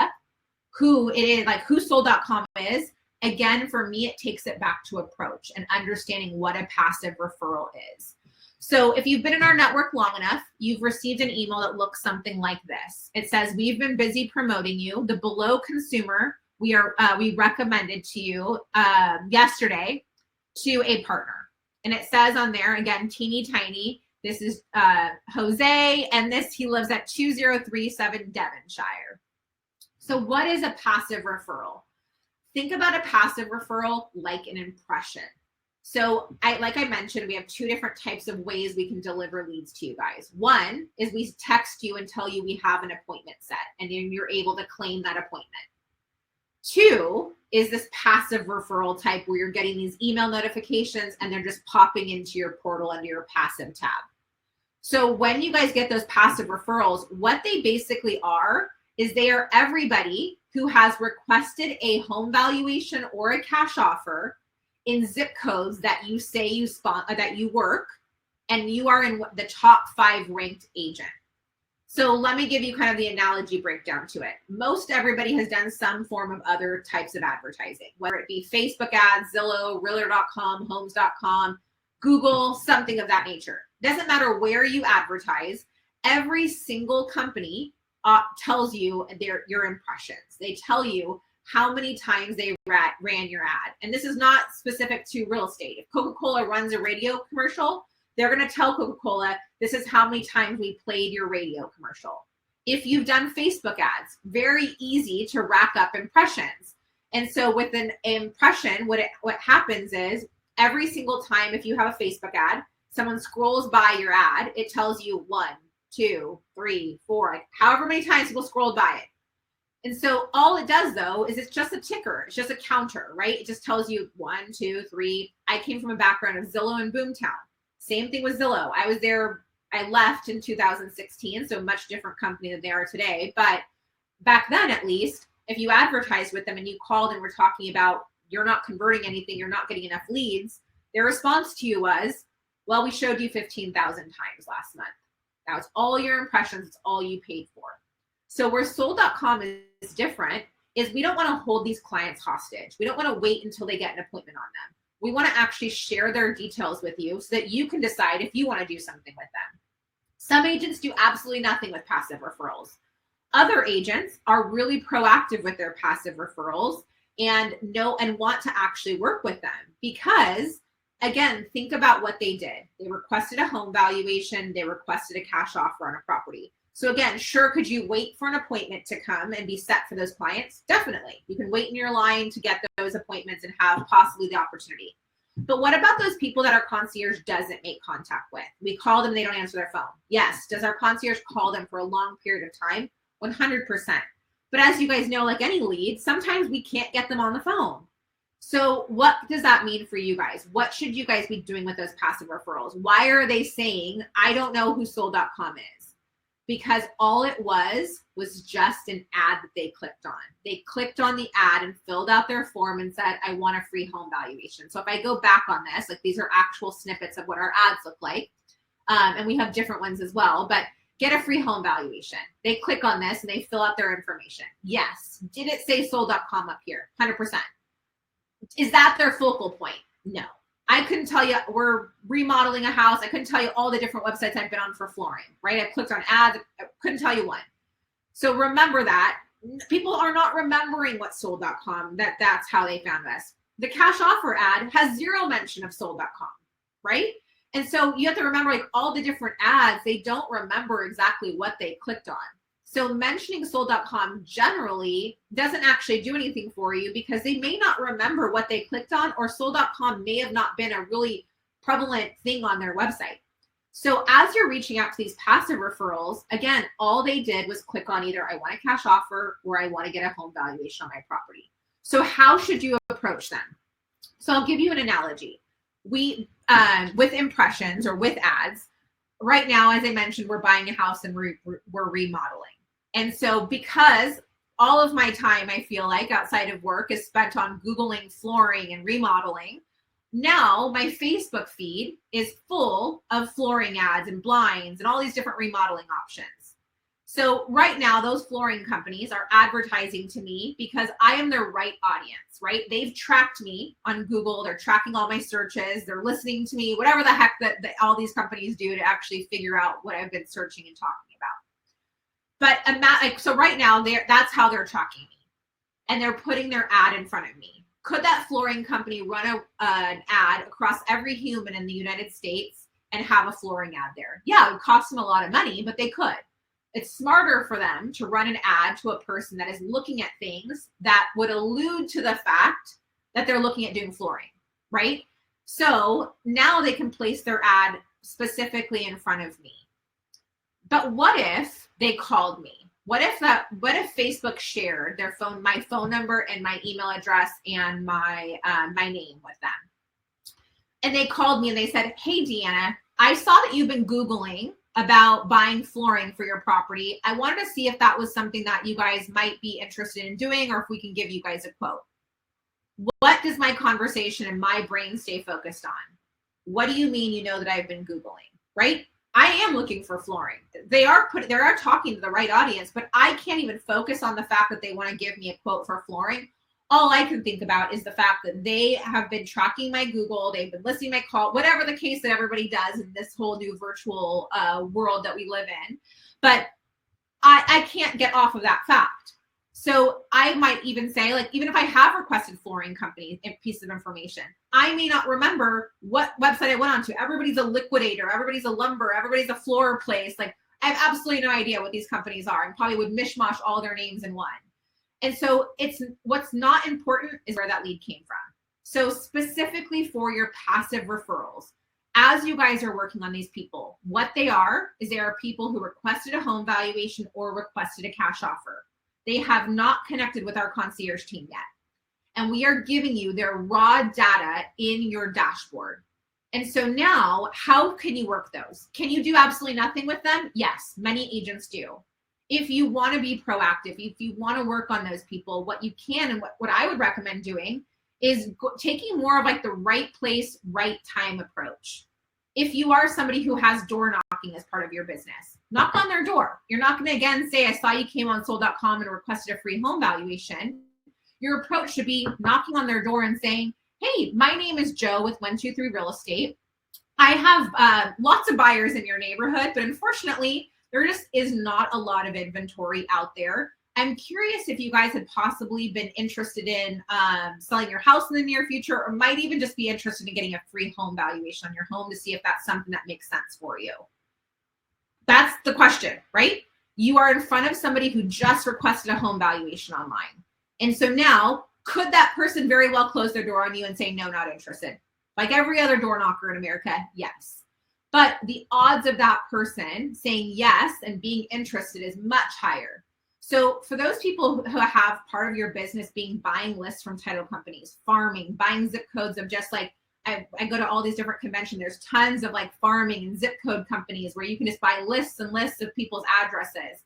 who it is, like who sold.com is, again, for me, it takes it back to approach and understanding what a passive referral is. So if you've been in our network long enough, you've received an email that looks something like this. It says, we've been busy promoting you. The below consumer we recommended to you yesterday to a partner. And it says on there, again, teeny tiny, this is Jose, and he lives at 2037 Devonshire. So what is a passive referral? Think about a passive referral like an impression. So like I mentioned, we have 2 different types of ways we can deliver leads to you guys. One is we text you and tell you we have an appointment set, and then you're able to claim that appointment. 2 is this passive referral type where you're getting these email notifications and they're just popping into your portal under your passive tab. So when you guys get those passive referrals, what they basically are is they are everybody who has requested a home valuation or a cash offer in zip codes that you say that you work, and you are in the top 5 ranked agent. So let me give you kind of the analogy breakdown to it. Most everybody has done some form of other types of advertising, whether it be Facebook ads, Zillow, Realtor.com, Homes.com, Google, something of that nature. Doesn't matter where you advertise, every single company tells you your impressions. They tell you how many times they ran your ad. And this is not specific to real estate. If Coca-Cola runs a radio commercial, they're going to tell Coca-Cola, this is how many times we played your radio commercial. If you've done Facebook ads, very easy to rack up impressions. And so with an impression, what happens is every single time, if you have a Facebook ad, someone scrolls by your ad, it tells you 1, 2, 3, 4, like however many times people scrolled by it. And so all it does though, is it's just a ticker. It's just a counter, right? It just tells you 1, 2, 3. I came from a background of Zillow and Boomtown. Same thing with Zillow. I was there, I left in 2016, so much different company than they are today. But back then, at least, if you advertised with them and you called and were talking about you're not converting anything, you're not getting enough leads, their response to you was, well, we showed you 15,000 times last month. That was all your impressions. It's all you paid for. So where sold.com is different is we don't want to hold these clients hostage. We don't want to wait until they get an appointment on them. We want to actually share their details with you so that you can decide if you want to do something with them. Some agents do absolutely nothing with passive referrals. Other agents are really proactive with their passive referrals and want to actually work with them, because again, think about what they did. They requested a home valuation. They requested a cash offer on a property. So again, sure, could you wait for an appointment to come and be set for those clients? Definitely. You can wait in your line to get those appointments and have possibly the opportunity. But what about those people that our concierge doesn't make contact with? We call them, they don't answer their phone. Yes. Does our concierge call them for a long period of time? 100%. But as you guys know, like any lead, sometimes we can't get them on the phone. So what does that mean for you guys? What should you guys be doing with those passive referrals? Why are they saying, I don't know who sold.com is? Because all it was just an ad that they clicked on. They clicked on the ad and filled out their form and said, I want a free home valuation. So if I go back on this, like these are actual snippets of what our ads look like. And we have different ones as well, but get a free home valuation. They click on this and they fill out their information. Yes. Did it say sold.com up here? 100%. Is that their focal point? No. I couldn't tell you, we're remodeling a house. I couldn't tell you all the different websites I've been on for flooring, right? I clicked on ads. I couldn't tell you one. So remember that. People are not remembering what sold.com, that's how they found us. The cash offer ad has zero mention of sold.com, right? And so you have to remember, like, all the different ads, they don't remember exactly what they clicked on. So mentioning sold.com generally doesn't actually do anything for you because they may not remember what they clicked on, or sold.com may have not been a really prevalent thing on their website. So as you're reaching out to these passive referrals, again, all they did was click on either I want a cash offer or I want to get a home valuation on my property. So how should you approach them? So I'll give you an analogy. We, with impressions or with ads, right now, as I mentioned, we're buying a house and we're remodeling. And so because all of my time, I feel like outside of work is spent on Googling flooring and remodeling, now my Facebook feed is full of flooring ads and blinds and all these different remodeling options. So right now, those flooring companies are advertising to me because I am their right audience, right? They've tracked me on Google. They're tracking all my searches. They're listening to me, whatever the heck that all these companies do to actually figure out what I've been searching and talking about. But so right now, that's how they're tracking me. And they're putting their ad in front of me. Could that flooring company run an ad across every human in the United States and have a flooring ad there? Yeah, it would cost them a lot of money, but they could. It's smarter for them to run an ad to a person that is looking at things that would allude to the fact that they're looking at doing flooring, right? So now they can place their ad specifically in front of me. But what if they called me? What if Facebook shared my phone number and my email address and my name with them? And they called me and they said, hey, Deanna, I saw that you've been Googling about buying flooring for your property. I wanted to see if that was something that you guys might be interested in doing, or if we can give you guys a quote. What does my conversation and my brain stay focused on? What do you mean you know that I've been Googling, right? I am looking for flooring. They are talking to the right audience, but I can't even focus on the fact that they want to give me a quote for flooring. All I can think about is the fact that they have been tracking my Google, they've been listening to my call, whatever the case that everybody does in this whole new virtual world that we live in. But I can't get off of that fact. So I might even say, like, even if I have requested flooring company a piece of information, I may not remember what website I went onto. Everybody's a liquidator, everybody's a lumber, everybody's a floor place. Like, I have absolutely no idea what these companies are, and probably would mishmash all their names in one. And so what's not important is where that lead came from. So specifically for your passive referrals, as you guys are working on these people, what they are is they are people who requested a home valuation or requested a cash offer. They have not connected with our concierge team yet. And we are giving you their raw data in your dashboard. And so now, how can you work those? Can you do absolutely nothing with them? Yes, many agents do. If you want to be proactive, if you want to work on those people, what you can and what I would recommend doing is taking more of like the right place, right time approach. If you are somebody who has door knocking as part of your business, knock on their door. You're not going to again say, I saw you came on sold.com and requested a free home valuation. Your approach should be knocking on their door and saying, hey, my name is Joe with 123 Real Estate. I have lots of buyers in your neighborhood, but unfortunately, there just is not a lot of inventory out there. I'm curious if you guys had possibly been interested in selling your house in the near future, or might even just be interested in getting a free home valuation on your home to see if that's something that makes sense for you. That's the question, right? You are in front of somebody who just requested a home valuation online. And so now, could that person very well close their door on you and say, no, not interested? Like every other door knocker in America, yes. But the odds of that person saying yes and being interested is much higher. So for those people who have part of your business being buying lists from title companies, farming, buying zip codes of just like, I go to all these different conventions, there's tons of like farming and zip code companies where you can just buy lists and lists of people's addresses.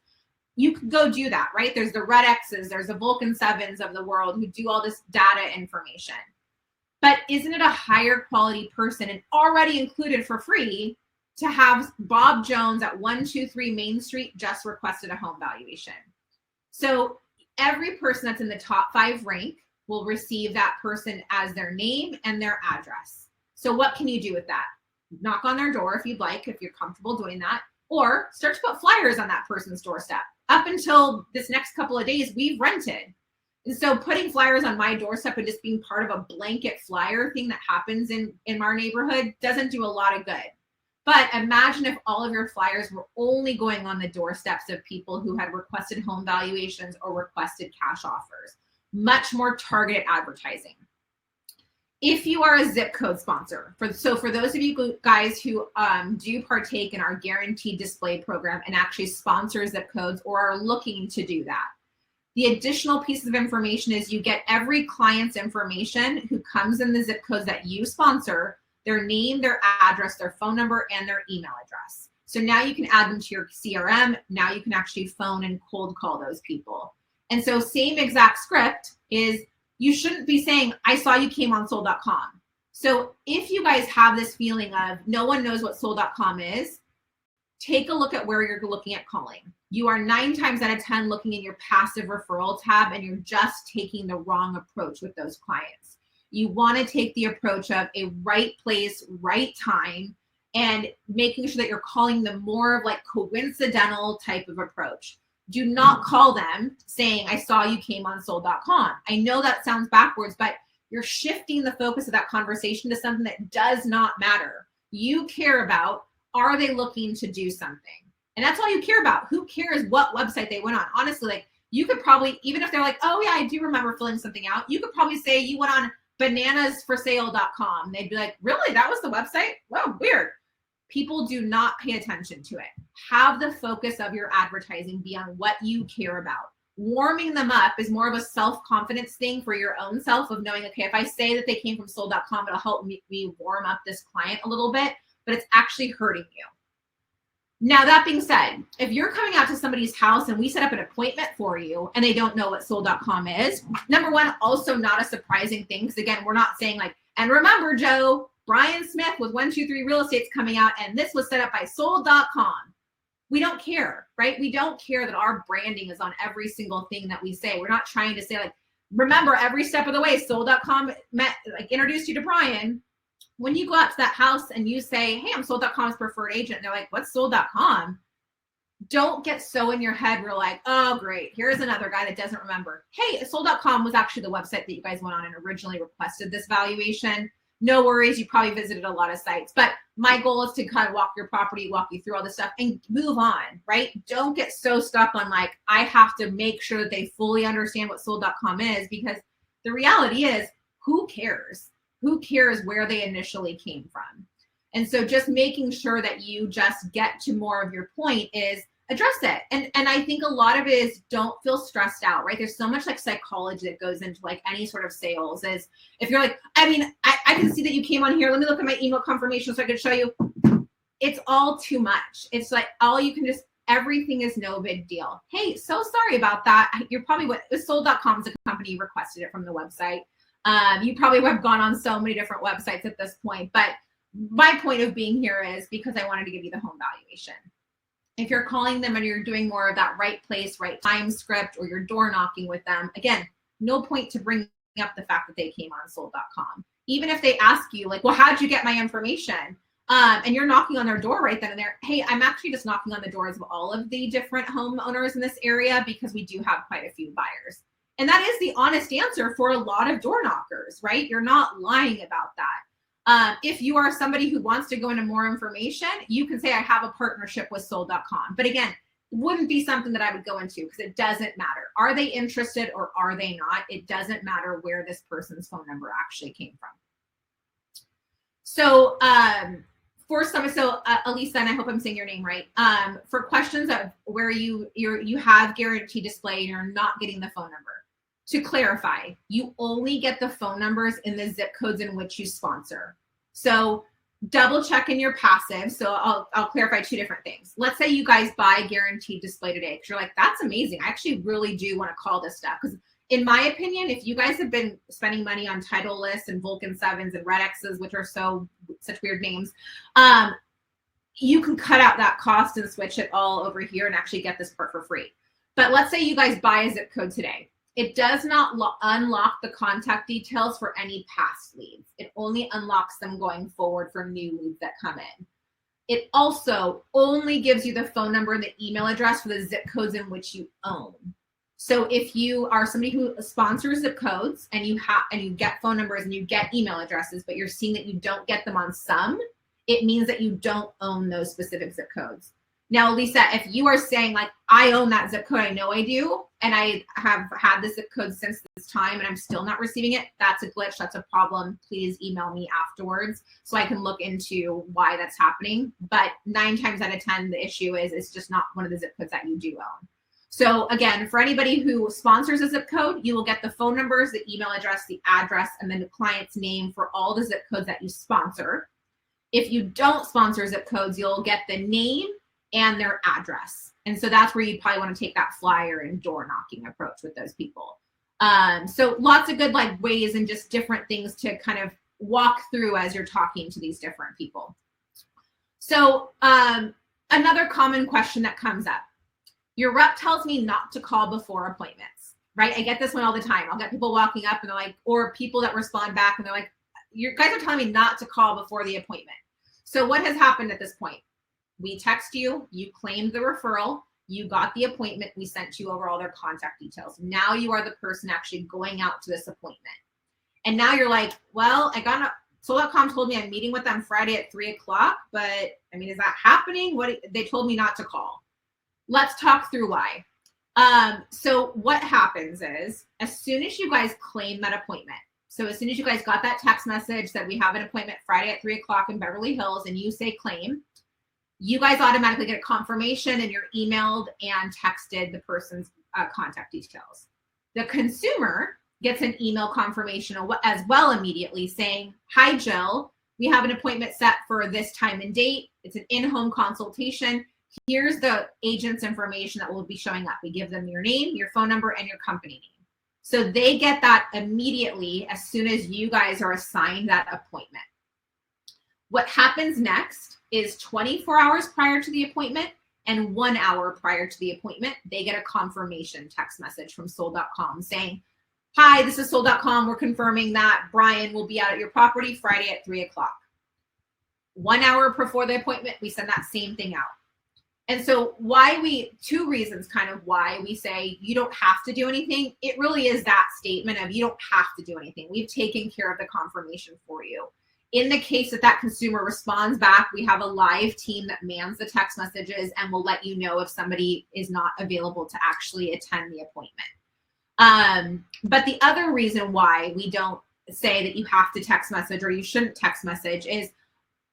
You can go do that, right? There's the Red X's, there's the Vulcan 7s of the world who do all this data information. But isn't it a higher quality person and already included for free to have Bob Jones at 123 Main Street just requested a home valuation? So every person that's in the top 5 rank will receive that person as their name and their address. So what can you do with that? Knock on their door if you'd like, if you're comfortable doing that, or start to put flyers on that person's doorstep. Up until this next couple of days, we've rented. And so putting flyers on my doorstep and just being part of a blanket flyer thing that happens in our neighborhood doesn't do a lot of good. But imagine if all of your flyers were only going on the doorsteps of people who had requested home valuations or requested cash offers. Much more targeted advertising. If you are a zip code sponsor, for those of you guys who do partake in our guaranteed display program and actually sponsor zip codes or are looking to do that, the additional piece of information is you get every client's information who comes in the zip codes that you sponsor, their name, their address, their phone number, and their email address. So now you can add them to your CRM. Now you can actually phone and cold call those people. And so same exact script is you shouldn't be saying, I saw you came on sold.com. So if you guys have this feeling of no one knows what sold.com is, take a look at where you're looking at calling. You are 9 times out of 10 looking in your passive referral tab and you're just taking the wrong approach with those clients. You want to take the approach of a right place, right time, and making sure that you're calling them more of like coincidental type of approach. Do not call them saying, I saw you came on sold.com. I know that sounds backwards, but you're shifting the focus of that conversation to something that does not matter. You care about, are they looking to do something? And that's all you care about. Who cares what website they went on? Honestly, like you could probably, even if they're like, oh yeah, I do remember filling something out, you could probably say you went on bananasforsale.com. They'd be like, really? That was the website? Whoa, weird. People do not pay attention to it. Have the focus of your advertising be on what you care about. Warming them up is more of a self-confidence thing for your own self of knowing, okay, if I say that they came from sold.com, it'll help me warm up this client a little bit, but it's actually hurting you. Now, that being said, if you're coming out to somebody's house and we set up an appointment for you and they don't know what sold.com is, number one, also not a surprising thing. Because again, we're not saying like, and remember, Joe, Brian Smith with 123 Real Estate's coming out and this was set up by sold.com. We don't care, right? We don't care that our branding is on every single thing that we say. We're not trying to say like, remember every step of the way, sold.com introduced you to Brian. When you go out to that house and you say, hey, I'm sold.com's preferred agent, and they're like, what's sold.com? Don't get so in your head. We're like, oh, great. Here's another guy that doesn't remember. Hey, sold.com was actually the website that you guys went on and originally requested this valuation. No worries. You probably visited a lot of sites, but my goal is to kind of walk your property, walk you through all this stuff and move on, right? Don't get so stuck on like, I have to make sure that they fully understand what sold.com is, because the reality is, who cares? Who cares where they initially came from? And so just making sure that you just get to more of your point is address it. And I think a lot of it is don't feel stressed out, right? There's so much like psychology that goes into like any sort of sales. Is if you're like, I mean, I can see that you came on here. Let me look at my email confirmation so I can show you. It's all too much. It's like all you can just, everything is no big deal. Hey, so sorry about that. You're probably what sold.com is a company, you requested it from the website. You probably have gone on so many different websites at this point, but my point of being here is because I wanted to give you the home valuation. If you're calling them and you're doing more of that right place, right time script, or you're door knocking with them, again, no point to bring up the fact that they came on sold.com. Even if they ask you like, well, how'd you get my information? and you're knocking on their door right then and there. Hey, I'm actually just knocking on the doors of all of the different homeowners in this area because we do have quite a few buyers. And that is the honest answer for a lot of door knockers, right? You're not lying about that. If you are somebody who wants to go into more information, you can say, I have a partnership with sold.com. But again, it wouldn't be something that I would go into because it doesn't matter. Are they interested or are they not? It doesn't matter where this person's phone number actually came from. So, Elisa, and I hope I'm saying your name right. For questions of where you have guarantee display and you're not getting the phone number, to clarify, you only get the phone numbers in the zip codes in which you sponsor. So double check in your passive. So I'll clarify two different things. Let's say you guys buy guaranteed display today because you're like, that's amazing. I actually really do want to call this stuff because in my opinion, if you guys have been spending money on Titleist and Vulcan 7s and Red X's, which are such weird names, you can cut out that cost and switch it all over here and actually get this part for free. But let's say you guys buy a zip code today. It does not unlock the contact details for any past leads. It only unlocks them going forward for new leads that come in. It also only gives you the phone number and the email address for the zip codes in which you own. So if you are somebody who sponsors zip codes and you get phone numbers and you get email addresses, but you're seeing that you don't get them on some, it means that you don't own those specific zip codes. Now, Lisa, if you are saying like, I own that zip code, I know I do, and I have had the zip code since this time and I'm still not receiving it, that's a glitch, that's a problem. Please email me afterwards so I can look into why that's happening. But 9 times out of 10, the issue is it's just not one of the zip codes that you do own. So again, for anybody who sponsors a zip code, you will get the phone numbers, the email address, the address, and then the client's name for all the zip codes that you sponsor. If you don't sponsor zip codes, you'll get the name and their address. And so that's where you probably want to take that flyer and door knocking approach with those people. So lots of good like ways and just different things to kind of walk through as you're talking to these different people. So another common question that comes up. Your rep tells me not to call before appointments, right? I get this one all the time. I'll get people walking up and they're like, or people that respond back and they're like, you guys are telling me not to call before the appointment. So what has happened at this point? We text you, you claimed the referral, you got the appointment, we sent you over all their contact details. Now you are the person actually going out to this appointment. And now you're like, well, Soul.com told me I'm meeting with them Friday at 3:00, but I mean, is that happening? They told me not to call. Let's talk through why. So what happens is as soon as you guys claim that appointment, so as soon as you guys got that text message that we have an appointment Friday at 3:00 in Beverly Hills and you say claim, you guys automatically get a confirmation and you're emailed and texted the person's contact details. The consumer gets an email confirmation as well immediately saying, hi, Jill, we have an appointment set for this time and date. It's an in-home consultation. Here's the agent's information that will be showing up. We give them your name, your phone number, and your company name. So they get that immediately as soon as you guys are assigned that appointment. What happens next is 24 hours prior to the appointment and 1 hour prior to the appointment, they get a confirmation text message from Soul.com saying, hi, this is Soul.com. We're confirming that Brian will be out at your property Friday at 3:00. 1 hour before the appointment, we send that same thing out. And so two reasons kind of why we say you don't have to do anything. It really is that statement of you don't have to do anything. We've taken care of the confirmation for you. In the case that consumer responds back, we have a live team that mans the text messages and will let you know if somebody is not available to actually attend the appointment. But the other reason why we don't say that you have to text message or you shouldn't text message is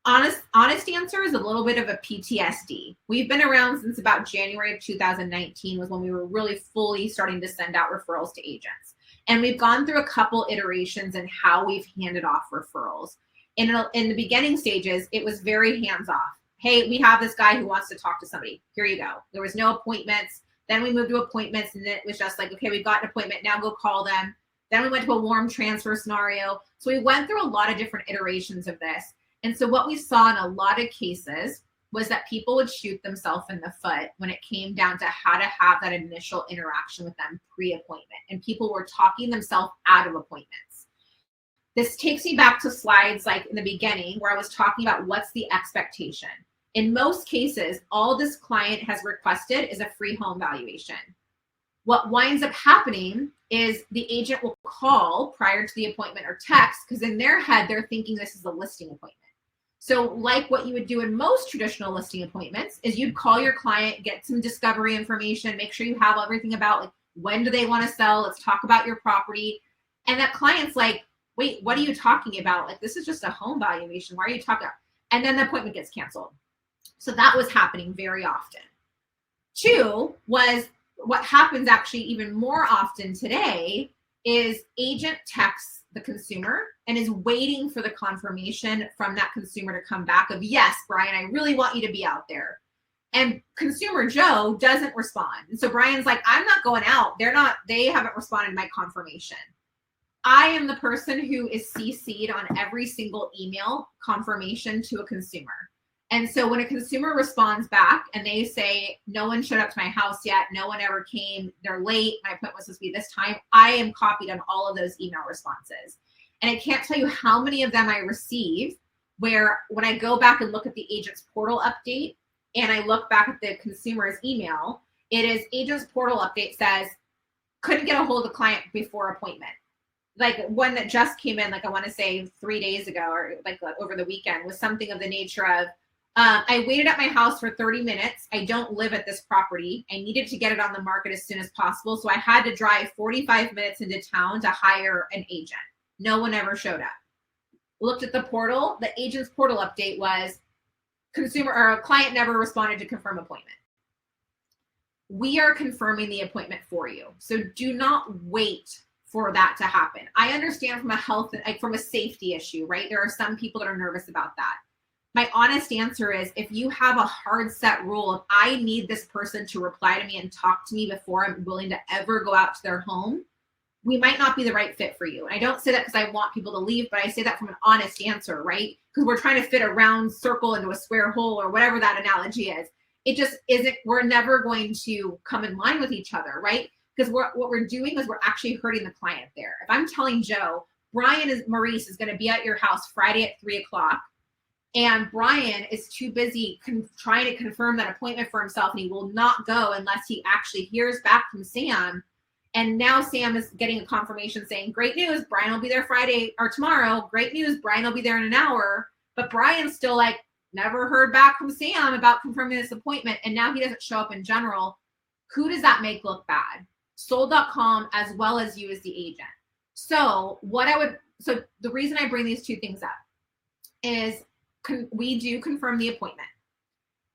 honest answer is a little bit of a PTSD. We've been around since about January of 2019 was when we were really fully starting to send out referrals to agents. And we've gone through a couple iterations in how we've handed off referrals. In the beginning stages, it was very hands-off. Hey, we have this guy who wants to talk to somebody. Here you go. There was no appointments. Then we moved to appointments and it was just like, okay, we've got an appointment. Now go call them. Then we went to a warm transfer scenario. So we went through a lot of different iterations of this. And so what we saw in a lot of cases was that people would shoot themselves in the foot when it came down to how to have that initial interaction with them pre-appointment. And people were talking themselves out of appointments. This takes me back to slides like in the beginning where I was talking about what's the expectation. In most cases, all this client has requested is a free home valuation. What winds up happening is the agent will call prior to the appointment or text, because in their head, they're thinking this is a listing appointment. So like what you would do in most traditional listing appointments is you'd call your client, get some discovery information, make sure you have everything about like, when do they want to sell? Let's talk about your property. And that client's like, wait, what are you talking about? Like, this is just a home valuation. Why are you talking about? And then the appointment gets canceled. So that was happening very often. 2 was what happens actually even more often today is agent texts the consumer and is waiting for the confirmation from that consumer to come back of, yes, Brian, I really want you to be out there. And consumer Joe doesn't respond. And so Brian's like, I'm not going out. They haven't responded to my confirmation. I am the person who is CC'd on every single email confirmation to a consumer. And so when a consumer responds back and they say, no one showed up to my house yet, no one ever came, they're late, my appointment was supposed to be this time, I am copied on all of those email responses. And I can't tell you how many of them I receive where when I go back and look at the agent's portal update and I look back at the consumer's email, it is agent's portal update says, couldn't get a hold of the client before appointment. Like one that just came in, like I want to say 3 days ago or like over the weekend was something of the nature of, I waited at my house for 30 minutes. I don't live at this property. I needed to get it on the market as soon as possible. So I had to drive 45 minutes into town to hire an agent. No one ever showed up. Looked at the portal. The agent's portal update was consumer or a client never responded to confirm appointment. We are confirming the appointment for you. So do not wait for that to happen. I understand from a health, like from a safety issue, right? There are some people that are nervous about that. My honest answer is if you have a hard set rule of I need this person to reply to me and talk to me before I'm willing to ever go out to their home, we might not be the right fit for you. And I don't say that because I want people to leave, but I say that from an honest answer, right? Because we're trying to fit a round circle into a square hole or whatever that analogy is. It just isn't, we're never going to come in line with each other, right? Because what we're doing is we're actually hurting the client there. If I'm telling Joe, Maurice is going to be at your house Friday at 3:00, and Brian is too busy trying to confirm that appointment for himself, and he will not go unless he actually hears back from Sam. And now Sam is getting a confirmation saying, great news, Brian will be there Friday or tomorrow. Great news, Brian will be there in an hour. But Brian's still like, never heard back from Sam about confirming this appointment. And now he doesn't show up in general. Who does that make look bad? Sold.com as well as you as the agent. So the reason I bring these two things up is we do confirm the appointment.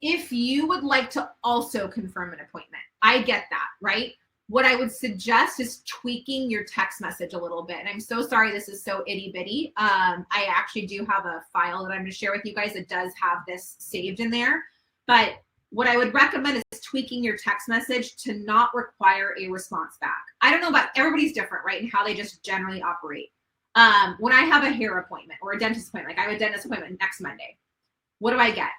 If you would like to also confirm an appointment, I get that, right? What I would suggest is tweaking your text message a little bit. And I'm so sorry this is so itty bitty. I actually do have a file that I'm going to share with you guys that does have this saved in there. But what I would recommend is tweaking your text message to not require a response back. I don't know about everybody's different, right? And how they just generally operate. When I have a hair appointment or a dentist appointment, like I have a dentist appointment next Monday, what do I get?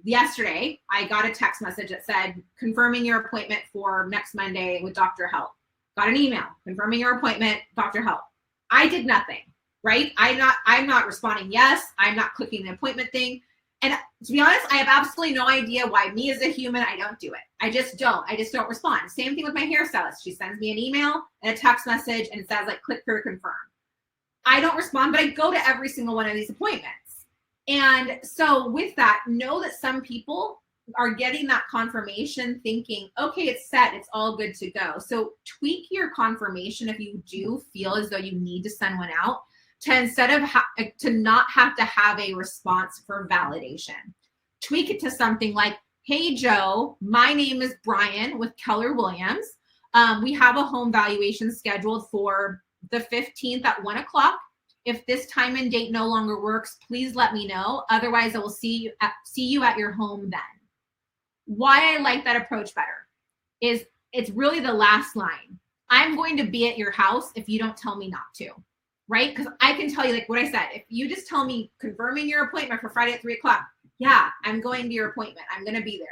Yesterday, I got a text message that said, confirming your appointment for next Monday with Dr. Help. Got an email, confirming your appointment, Dr. Help. I did nothing, right? I'm not responding yes. I'm not clicking the appointment thing. And to be honest, I have absolutely no idea why me as a human, I don't do it. I just don't respond. Same thing with my hairstylist. She sends me an email and a text message and it says like, click here to confirm. I don't respond, but I go to every single one of these appointments. And so with that, know that some people are getting that confirmation thinking, okay, it's set, it's all good to go. So tweak your confirmation if you do feel as though you need to send one out to instead of to not have to have a response for validation. Tweak it to something like, hey, Joe, my name is Brian with Keller Williams. We have a home valuation scheduled for the 15th at 1:00. If this time and date no longer works, please let me know. Otherwise, I will see you at your home then. Why I like that approach better is it's really the last line. I'm going to be at your house if you don't tell me not to, right? Because I can tell you, like what I said, if you just tell me confirming your appointment for Friday at 3:00, yeah, I'm going to your appointment. I'm going to be there.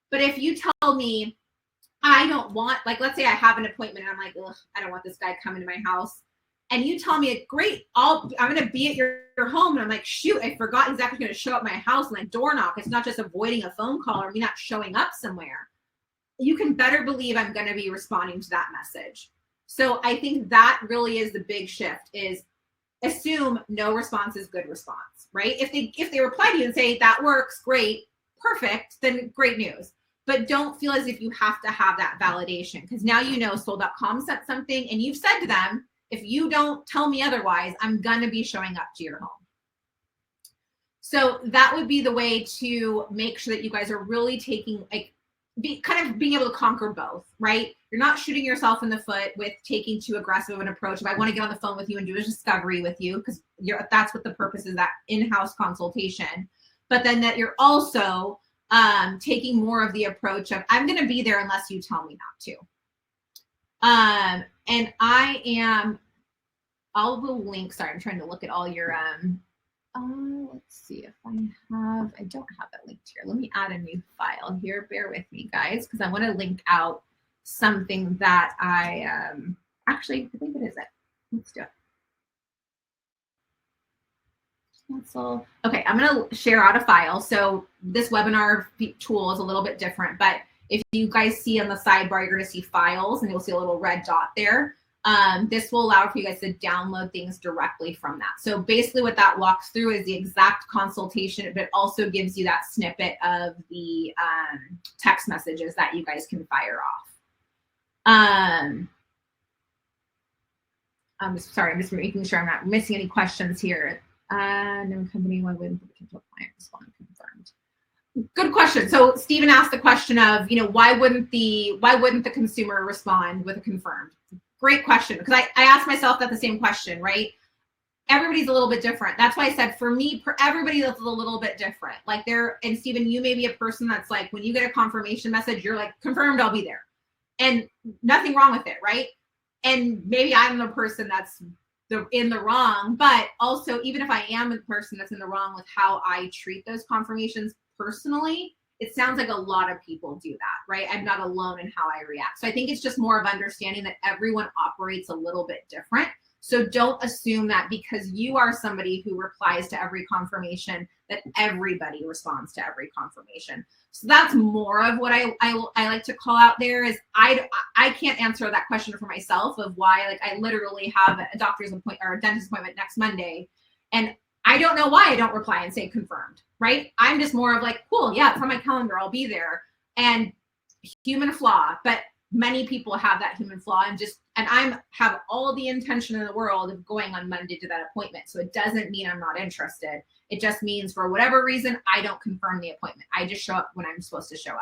But if you tell me I don't want, like, let's say I have an appointment and I'm like, ugh, I don't want this guy coming to my house. and you tell me, great, I'm going to be at your home. And I'm like, shoot, I forgot he's actually going to show up at my house and like door knock. It's not just avoiding a phone call or me not showing up somewhere. You can better believe I'm going to be responding to that message. So I think that really is the big shift, is assume no response is good response, right? If they reply to you and say that works, great, perfect, then great news. But don't feel as if you have to have that validation, because now you know sold.com sent something and you've said to them, if you don't tell me otherwise, I'm going to be showing up to your home. So that would be the way to make sure that you guys are really taking, like, kind of being able to conquer both, right? You're not shooting yourself in the foot with taking too aggressive an approach. If I want to get on the phone with you and do a discovery with you, because that's what the purpose is, that in-house consultation. But then that you're also taking more of the approach of, I'm going to be there unless you tell me not to. And I am, all the links, sorry, I'm trying to look at all your, let's see if I don't have it linked here. Let me add a new file here. Bear with me, guys, because I want to link out something that actually, I think it is it. Let's do it. Cancel. Okay, I'm going to share out a file. So this webinar tool is a little bit different, but if you guys see on the sidebar, you're going to see files and you'll see a little red dot there. This will allow for you guys to download things directly from that. So basically what that walks through is the exact consultation, but it also gives you that snippet of the text messages that you guys can fire off. I'm just making sure I'm not missing any questions here. No company, why wouldn't the potential client respond confirmed? Good question. So Stephen asked the question of, why wouldn't the consumer respond with a confirmed? Great question, because I asked myself that the same question, right? Everybody's a little bit different. That's why I said, for me, for everybody that's a little bit different. Like and Stephen, you may be a person that's like, when you get a confirmation message, you're like, confirmed, I'll be there. And nothing wrong with it, right? And maybe I'm the person that's in the wrong, but also, even if I am the person that's in the wrong with how I treat those confirmations personally, it sounds like a lot of people do that, right? I'm not alone in how I react. So I think it's just more of understanding that everyone operates a little bit different. So don't assume that because you are somebody who replies to every confirmation, that everybody responds to every confirmation. So that's more of what I like to call out there, is I can't answer that question for myself of why, like, I literally have a doctor's appointment or a dentist appointment next Monday, and I don't know why I don't reply and say confirmed, right? I'm just more of like, cool, yeah, it's on my calendar, I'll be there. And human flaw, but many people have that human flaw, and I have all the intention in the world of going on Monday to that appointment. So it doesn't mean I'm not interested. It just means for whatever reason, I don't confirm the appointment. I just show up when I'm supposed to show up.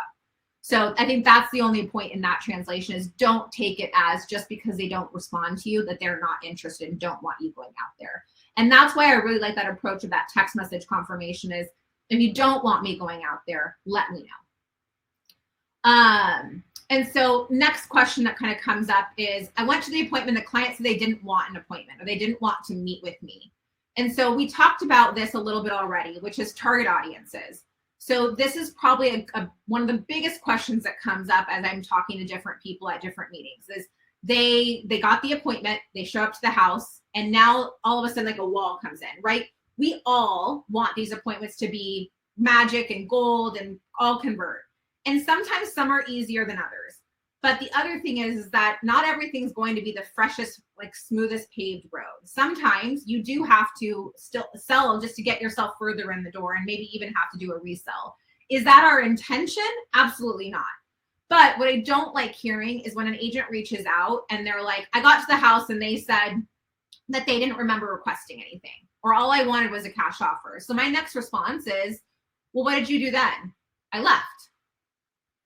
So I think that's the only point in that translation, is don't take it as just because they don't respond to you that they're not interested and don't want you going out there. And that's why I really like that approach of that text message confirmation, is if you don't want me going out there, let me know. And so next question that kind of comes up is, I went to the appointment, the client said they didn't want an appointment or they didn't want to meet with me. And so we talked about this a little bit already, which is target audiences. So this is probably one of the biggest questions that comes up as I'm talking to different people at different meetings, is they got the appointment, they show up to the house, and now all of a sudden like a wall comes in, right? We all want these appointments to be magic and gold and all convert. And sometimes some are easier than others. But the other thing is that not everything's going to be the freshest, like smoothest paved road. Sometimes you do have to still sell just to get yourself further in the door, and maybe even have to do a resell. Is that our intention? Absolutely not. But what I don't like hearing is when an agent reaches out and they're like, I got to the house and they said that they didn't remember requesting anything, or all I wanted was a cash offer. So my next response is, well, what did you do then? I left.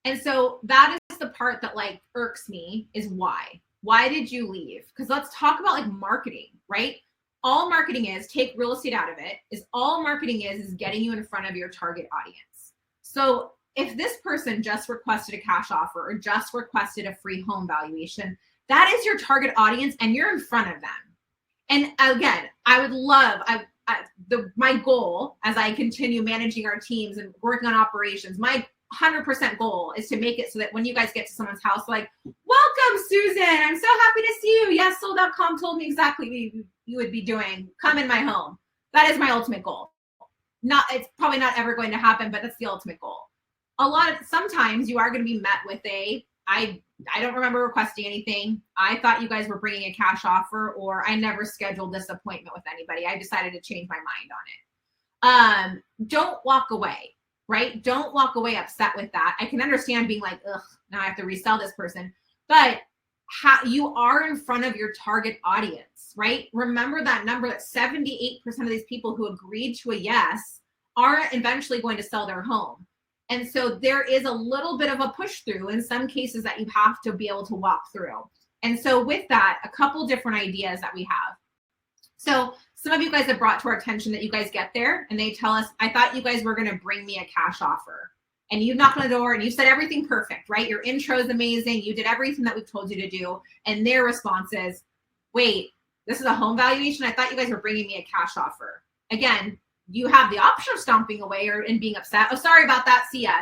And so that is the part that like irks me, is why did you leave? Because let's talk about like marketing, right? All marketing is, take real estate out of it, is all marketing is getting you in front of your target audience. So if this person just requested a cash offer or just requested a free home valuation, that is your target audience and you're in front of them. And again, I would love, my goal as I continue managing our teams and working on operations, my 100% goal is to make it so that when you guys get to someone's house, like, welcome, Susan. I'm so happy to see you. Yes, sold.com told me exactly what you would be doing. Come in my home. That is my ultimate goal. It's probably not ever going to happen, but that's the ultimate goal. Sometimes you are going to be met with I don't remember requesting anything. I thought you guys were bringing a cash offer, or I never scheduled this appointment with anybody. I decided to change my mind on it. Don't walk away, right? Don't walk away upset with that. I can understand being like, ugh, now I have to resell this person, but you are in front of your target audience, right? Remember that number, that 78% of these people who agreed to a yes are eventually going to sell their home. And so there is a little bit of a push through in some cases that you have to be able to walk through. And so with that, a couple different ideas that we have. So some of you guys have brought to our attention that you guys get there and they tell us, I thought you guys were going to bring me a cash offer. And you knock on the door and you said everything perfect, right? Your intro is amazing. You did everything that we've told you to do. And their response is, wait, this is a home valuation? I thought you guys were bringing me a cash offer. Again, you have the option of stomping away and being upset. Oh, sorry about that. See ya.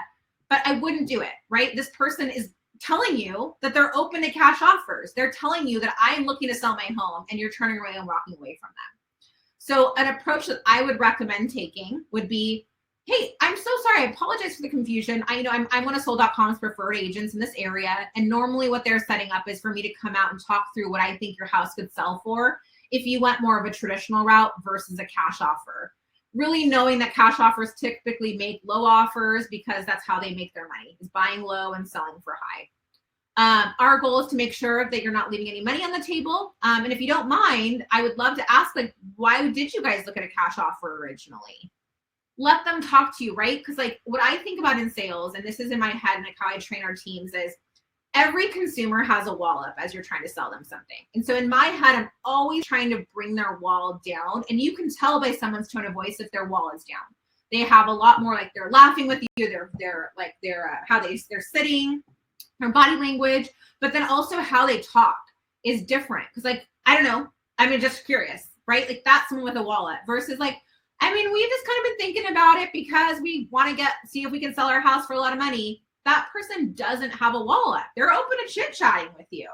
But I wouldn't do it, right? This person is telling you that they're open to cash offers. They're telling you that I'm looking to sell my home and you're turning away and walking away from them. So an approach that I would recommend taking would be, hey, I'm so sorry. I apologize for the confusion. I'm one of sold.com's preferred agents in this area. And normally what they're setting up is for me to come out and talk through what I think your house could sell for if you went more of a traditional route versus a cash offer. Really knowing that cash offers typically make low offers because that's how they make their money, is buying low and selling for high. Our goal is to make sure that you're not leaving any money on the table. And if you don't mind, I would love to ask, like, why did you guys look at a cash offer originally? Let them talk to you, right? Because like what I think about in sales, and this is in my head and like how I train our teams, is every consumer has a wall up as you're trying to sell them something. And so in my head, I'm always trying to bring their wall down. And you can tell by someone's tone of voice if their wall is down. They have a lot more, like they're laughing with you. They're how they're sitting, their body language, but then also how they talk is different. Because like, I don't know, I'm just curious, right? Like that's someone with a wall up versus like, we've just kind of been thinking about it because we want to see if we can sell our house for a lot of money. That person doesn't have a wall up. They're open to chit-chatting with you.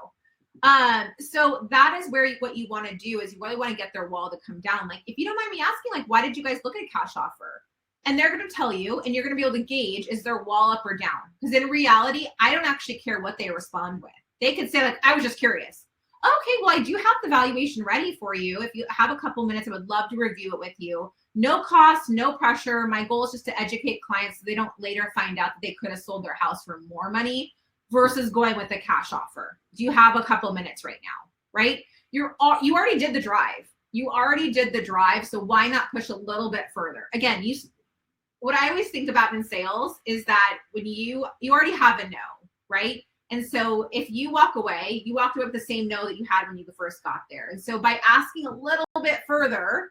So that is what you want to do is you really want to get their wall to come down. Like, if you don't mind me asking, like, why did you guys look at a cash offer? And they're going to tell you, and you're going to be able to gauge, is their wall up or down? Because in reality, I don't actually care what they respond with. They could say, like, I was just curious. Okay, well, I do have the valuation ready for you. If you have a couple minutes, I would love to review it with you. No cost, no pressure. My goal is just to educate clients so they don't later find out that they could have sold their house for more money versus going with a cash offer. Do you have a couple minutes right now, right? You already did the drive. You already did the drive, so why not push a little bit further? Again, what I always think about in sales is that when you already have a no, right? And so if you walk away with the same no that you had when you first got there. And so by asking a little bit further,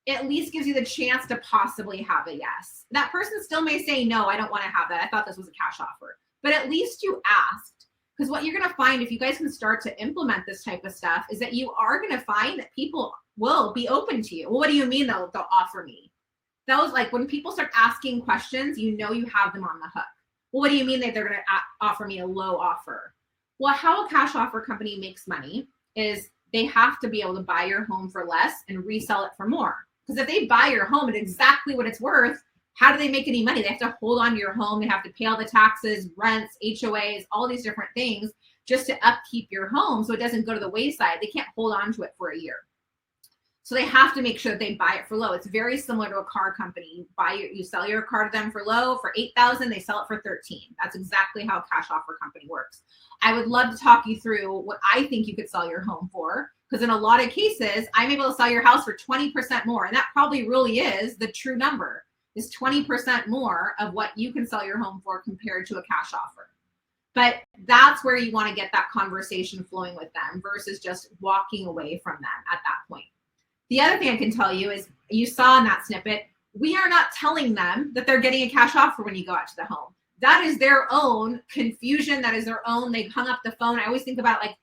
it at least gives you the chance to possibly have a yes. That person still may say, no, I don't want to have that. I thought this was a cash offer. But at least you asked. Because what you're going to find if you guys can start to implement this type of stuff is that you are going to find that people will be open to you. Well, what do you mean they'll offer me? That was like when people start asking questions, you know you have them on the hook. Well, what do you mean that they're going to offer me a low offer? Well, how a cash offer company makes money is they have to be able to buy your home for less and resell it for more. Because if they buy your home at exactly what it's worth, how do they make any money? They have to hold on to your home. They have to pay all the taxes, rents, HOAs, all these different things just to upkeep your home so it doesn't go to the wayside. They can't hold on to it for a year. So they have to make sure that they buy it for low. It's very similar to a car company. You sell your car to them for low, for $8,000, they sell it for $13,000. That's exactly how a cash offer company works. I would love to talk you through what I think you could sell your home for, because in a lot of cases, I'm able to sell your house for 20% more. And that probably really is the true number, is 20% more of what you can sell your home for compared to a cash offer. But that's where you want to get that conversation flowing with them versus just walking away from them at that point. The other thing I can tell you is you saw in that snippet, we are not telling them that they're getting a cash offer when you go out to the home. That is their own confusion. That is their own, they've hung up the phone. I always think about, like,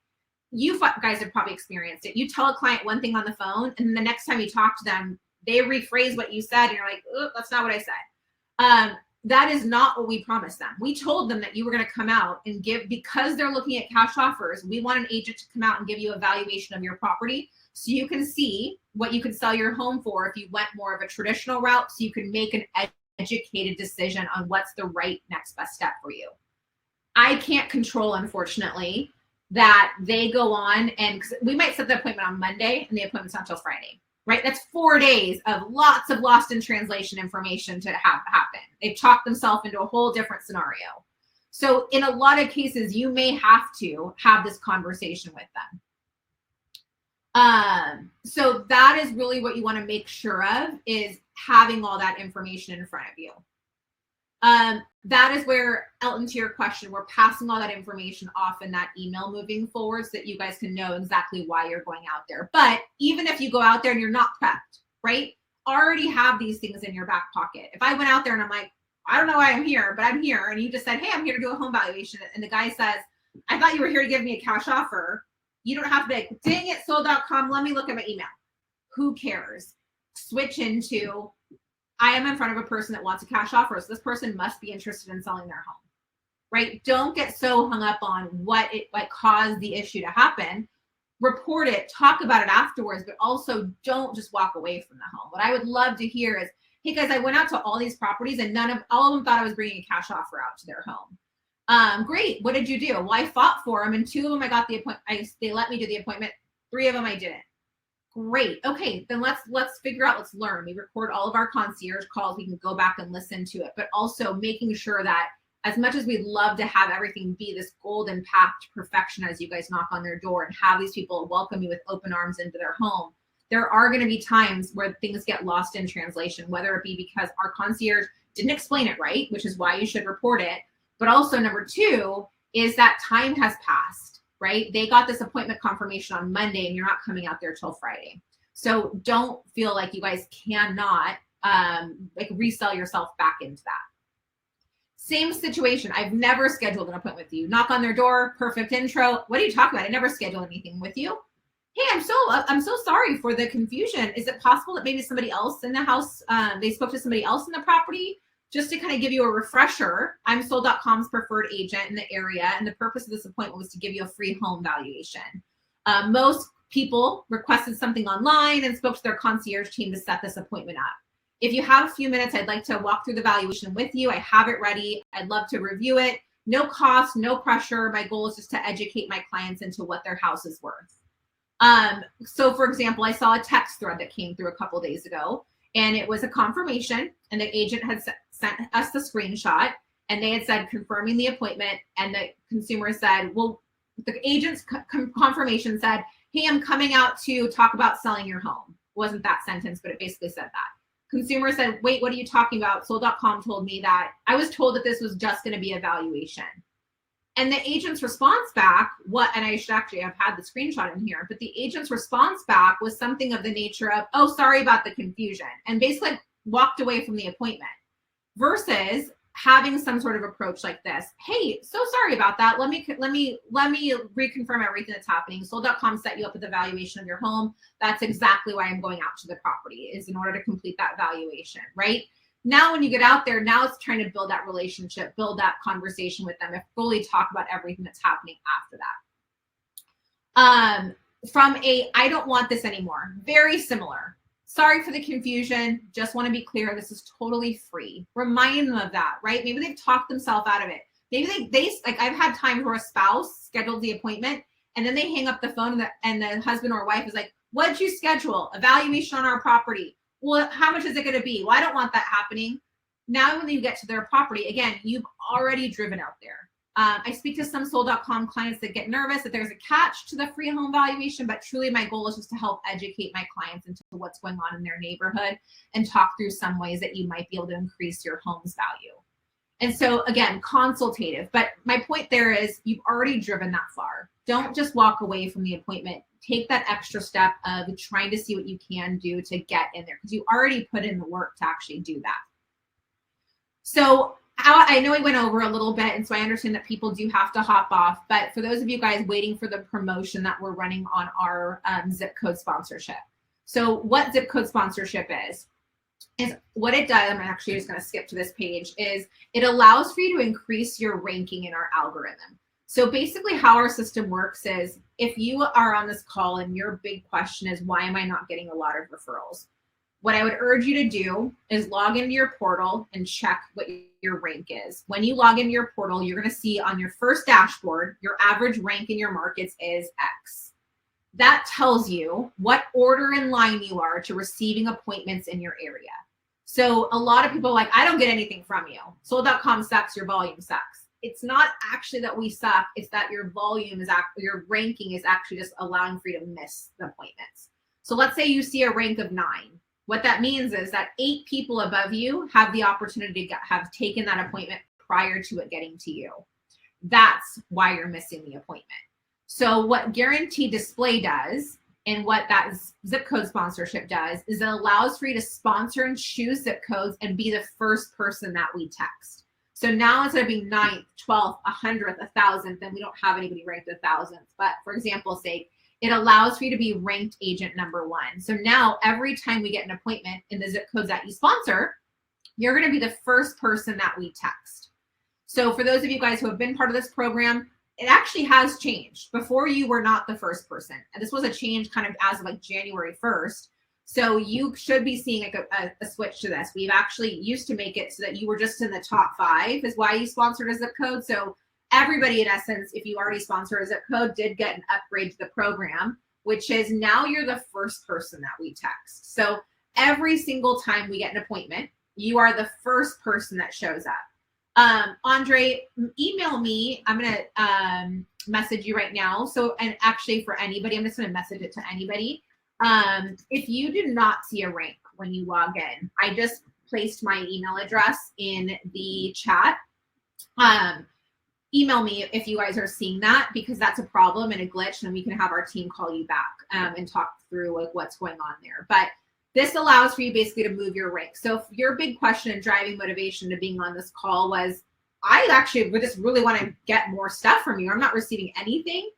you guys have probably experienced it. You tell a client one thing on the phone, and the next time you talk to them, they rephrase what you said, and you're like, oh, that's not what I said. that is not what we promised them. We told them that you were going to come out and give, because they're looking at cash offers, we want an agent to come out and give you a valuation of your property so you can see what you could sell your home for if you went more of a traditional route, so you can make an educated decision on what's the right next best step for you. I can't control, unfortunately, that they go on, and we might set the appointment on Monday and the appointment's not until Friday. Right? That's 4 days of lots of lost in translation information to have happen. They've talked themselves into a whole different scenario. So in a lot of cases, you may have to have this conversation with them. So that is really what you want to make sure of, is having all that information in front of you. That is where, Elton, to your question, we're passing all that information off in that email moving forward so that you guys can know exactly why you're going out there. But even if you go out there and you're not prepped, right? Already have these things in your back pocket. If I went out there and I'm like, I don't know why I'm here, but I'm here. And you just said, hey, I'm here to do a home valuation. And the guy says, I thought you were here to give me a cash offer. You don't have to be like, dang it, sold.com. Let me look at my email. Who cares? Switch into, I am in front of a person that wants a cash offer. So this person must be interested in selling their home, right? Don't get so hung up on what caused the issue to happen. Report it, talk about it afterwards, but also don't just walk away from the home. What I would love to hear is, hey guys, I went out to all these properties and all of them thought I was bringing a cash offer out to their home. Great. What did you do? Well, I fought for them, and 2 of them I got the appointment. They let me do the appointment. 3 of them I didn't. Great. Okay, then let's figure out, let's learn. We record all of our concierge calls. We can go back and listen to it, but also making sure that as much as we'd love to have everything be this golden path to perfection as you guys knock on their door and have these people welcome you with open arms into their home, there are going to be times where things get lost in translation, whether it be because our concierge didn't explain it right, which is why you should report it. But also number 2 is that time has passed. Right? They got this appointment confirmation on Monday and you're not coming out there till Friday. So don't feel like you guys cannot resell yourself back into that. Same situation. I've never scheduled an appointment with you. Knock on their door, perfect intro. What are you talking about? I never scheduled anything with you. Hey, I'm so sorry for the confusion. Is it possible that maybe somebody else in the house, they spoke to somebody else in the property? Just to kind of give you a refresher, I'm sold.com's preferred agent in the area, and the purpose of this appointment was to give you a free home valuation. Most people requested something online and spoke to their concierge team to set this appointment up. If you have a few minutes, I'd like to walk through the valuation with you. I have it ready. I'd love to review it. No cost, no pressure. My goal is just to educate my clients into what their house is worth. So for example, I saw a text thread that came through a couple days ago, and it was a confirmation, and the agent had sent us the screenshot, and they had said confirming the appointment, and the consumer said, well, the agent's confirmation said, hey, I'm coming out to talk about selling your home. It wasn't that sentence, but it basically said that. Consumer said, wait, what are you talking about? Sold.com told me that. I was told that this was just going to be a valuation. And the agent's response back, and I should actually have had the screenshot in here, but the agent's response back was something of the nature of, oh, sorry about the confusion, and basically walked away from the appointment, versus having some sort of approach like this. Hey, so sorry about that. Let me reconfirm everything that's happening. Sold.com set you up with the valuation of your home. That's exactly why I'm going out to the property, is in order to complete that valuation, right? Now, when you get out there, now it's trying to build that relationship, build that conversation with them, and fully talk about everything that's happening after that. From I don't want this anymore, very similar. Sorry for the confusion. Just want to be clear, this is totally free. Remind them of that, right? Maybe they've talked themselves out of it. Maybe they like, I've had times where a spouse scheduled the appointment and then they hang up the phone and the husband or wife is like, what'd you schedule? Evaluation on our property. Well, how much is it going to be? Well, I don't want that happening. Now, when you get to their property, again, you've already driven out there. I speak to some sold.com clients that get nervous that there's a catch to the free home valuation, but truly my goal is just to help educate my clients into what's going on in their neighborhood and talk through some ways that you might be able to increase your home's value. And so again, consultative, but my point there is you've already driven that far. Don't just walk away from the appointment. Take that extra step of trying to see what you can do to get in there, because you already put in the work to actually do that. So I know I went over a little bit, and so I understand that people do have to hop off, but for those of you guys waiting for the promotion that we're running on our zip code sponsorship. So what zip code sponsorship is, is what it does, I'm actually just going to skip to this page, is it allows for you to increase your ranking in our algorithm. So basically how our system works is if you are on this call and your big question is, why am I not getting a lot of referrals? What I would urge you to do is log into your portal and check what your rank is. When you log into your portal, you're going to see on your first dashboard, your average rank in your markets is X. That tells you what order in line you are to receiving appointments in your area. So a lot of people are like, I don't get anything from you. Sold.com sucks, your volume sucks. It's not actually that we suck, it's that your volume is actually, your ranking is actually just allowing for you to miss the appointments. So let's say you see a rank of 9. What that means is that 8 people above you have the opportunity to have taken that appointment prior to it getting to you. That's why you're missing the appointment. So what Guaranteed Display does, and what that zip code sponsorship does, is it allows for you to sponsor and choose zip codes and be the first person that we text. So now instead of being 9th, 12th, 100th, 1,000th, then we don't have anybody ranked 1,000th. But for example's sake, it allows for you to be ranked agent number 1. So now every time we get an appointment in the zip codes that you sponsor, you're going to be the first person that we text. So for those of you guys who have been part of this program, it actually has changed. Before, you were not the first person. And this was a change kind of as of like January 1st. So you should be seeing like a switch to this. We've actually used to make it so that you were just in the top 5 is why you sponsored a zip code. So everybody in essence, if you already sponsor a zip code, did get an upgrade to the program, which is now you're the first person that we text. So every single time we get an appointment, you are the first person that shows up. Andre, email me. I'm going to message you right now. So, and actually for anybody, I'm just going to message it to anybody. If you do not see a rank when you log in, I just placed my email address in the chat. Email me if you guys are seeing that, because that's a problem and a glitch, and then we can have our team call you back and talk through like what's going on there. But this allows for you basically to move your rank. So if your big question and driving motivation to being on this call was, I actually would just really want to get more stuff from you, I'm not receiving anything,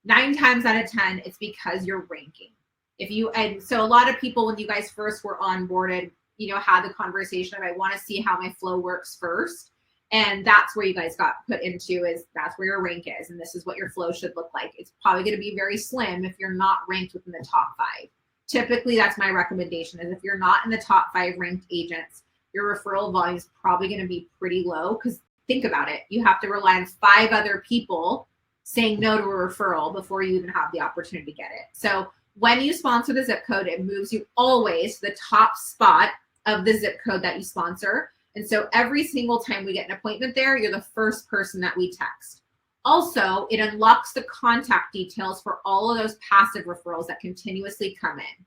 9 times out of 10, it's because you're ranking. If you, and so a lot of people, when you guys first were onboarded, you know, had the conversation of, I want to see how my flow works first. And that's where you guys got put into, is that's where your rank is. And this is what your flow should look like. It's probably going to be very slim if you're not ranked within the top 5. Typically, that's my recommendation, is if you're not in the top 5 ranked agents, your referral volume is probably going to be pretty low, because think about it. You have to rely on 5 other people saying no to a referral before you even have the opportunity to get it. So when you sponsor the zip code, it moves you always to the top spot of the zip code that you sponsor. And so every single time we get an appointment there, you're the first person that we text. Also, it unlocks the contact details for all of those passive referrals that continuously come in.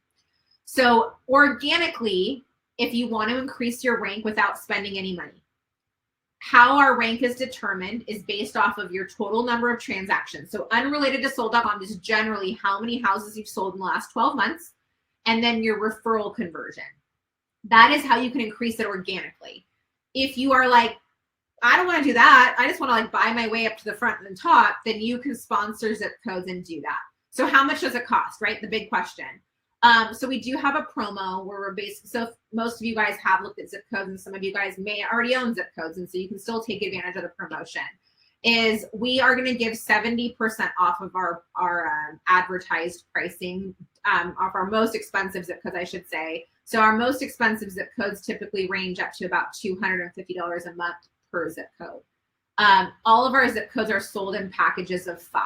So organically, if you want to increase your rank without spending any money, how our rank is determined is based off of your total number of transactions. So unrelated to sold.com, just generally how many houses you've sold in the last 12 months, and then your referral conversion. That is how you can increase it organically. If you are like, I don't want to do that, I just want to like buy my way up to the front and the top, then you can sponsor zip codes and do that. So how much does it cost, right? The big question. So we do have a promo where we're basically, so most of you guys have looked at zip codes, and some of you guys may already own zip codes, and so you can still take advantage of the promotion, is we are going to give 70% off of our advertised pricing, off our most expensive zip codes, I should say. So our most expensive zip codes typically range up to about $250 a month per zip code. All of our zip codes are sold in packages of 5.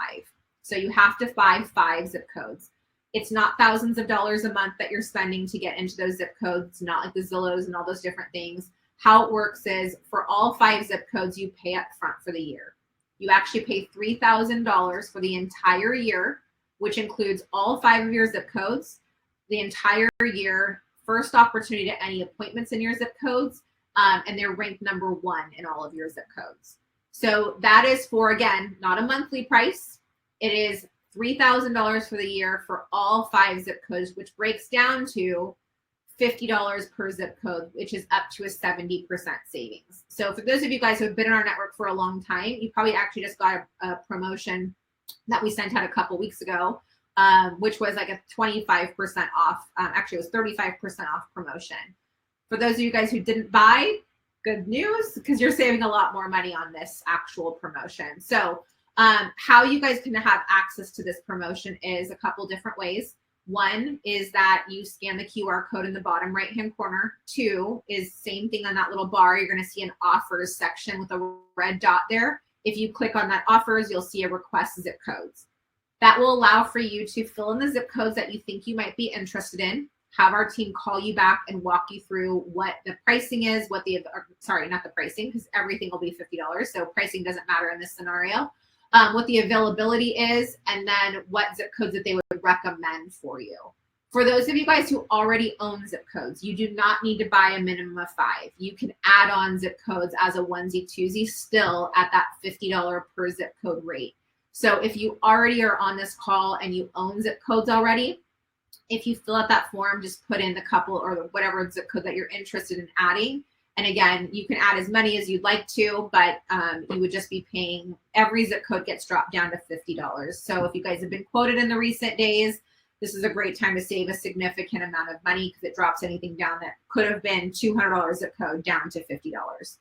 So you have to buy 5 zip codes. It's not thousands of dollars a month that you're spending to get into those zip codes, not like the Zillows and all those different things. How it works is for all 5 zip codes, you pay up front for the year. You actually pay $3,000 for the entire year, which includes all 5 of your zip codes, the entire year, first opportunity to any appointments in your zip codes, and they're ranked number 1 in all of your zip codes. So that is for, again, not a monthly price. It is $3,000 for the year for all 5 zip codes, which breaks down to $50 per zip code, which is up to a 70% savings. So for those of you guys who have been in our network for a long time, you probably actually just got a promotion that we sent out a couple weeks ago, which was like a 25% off. Actually, it was 35% off promotion. For those of you guys who didn't buy, good news, because you're saving a lot more money on this actual promotion. So how you guys can have access to this promotion is a couple different ways. One is that you scan the QR code in the bottom right-hand corner. Two is same thing on that little bar. You're going to see an offers section with a red dot there. If you click on that offers, you'll see a request zip codes. That will allow for you to fill in the zip codes that you think you might be interested in, have our team call you back and walk you through what the pricing is, what the, sorry, not the pricing, because everything will be $50. So pricing doesn't matter in this scenario. What the availability is, and then what zip codes that they would recommend for you. For those of you guys who already own zip codes, you do not need to buy a minimum of 5. You can add on zip codes as a onesie twosie still at that $50 per zip code rate. So if you already are on this call and you own zip codes already, if you fill out that form, just put in the couple or whatever zip code that you're interested in adding. And again, you can add as many as you'd like to, but you would just be paying, every zip code gets dropped down to $50. So if you guys have been quoted in the recent days, this is a great time to save a significant amount of money because it drops anything down that could have been $200 zip code down to $50.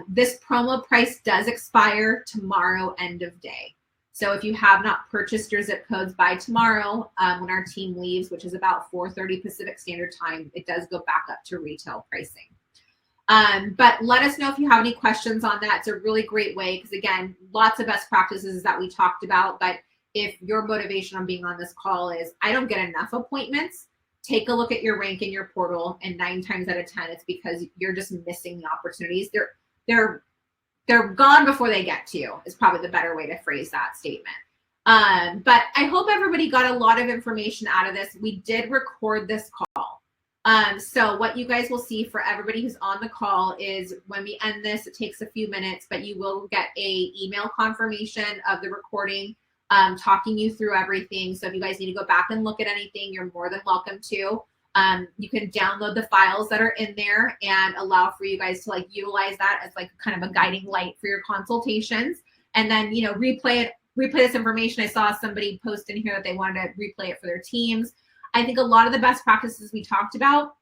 This promo price does expire tomorrow, end of day. So if you have not purchased your zip codes by tomorrow, when our team leaves, which is about 4:30 Pacific Standard Time, it does go back up to retail pricing. But let us know if you have any questions on that. It's a really great way because, again, lots of best practices that we talked about. But if your motivation on being on this call is, I don't get enough appointments, take a look at your rank in your portal, and 9 times out of 10, it's because you're just missing the opportunities. They're gone before they get to you is probably the better way to phrase that statement. But I hope everybody got a lot of information out of this. We did record this call. So what you guys will see for everybody who's on the call is when we end this, it takes a few minutes, but you will get a email confirmation of the recording, talking you through everything. So if you guys need to go back and look at anything, you're more than welcome to. You can download the files that are in there and allow for you guys to like utilize that as like kind of a guiding light for your consultations. And then, you know, replay this information. I saw somebody post in here that they wanted to replay it for their teams. I think a lot of the best practices we talked about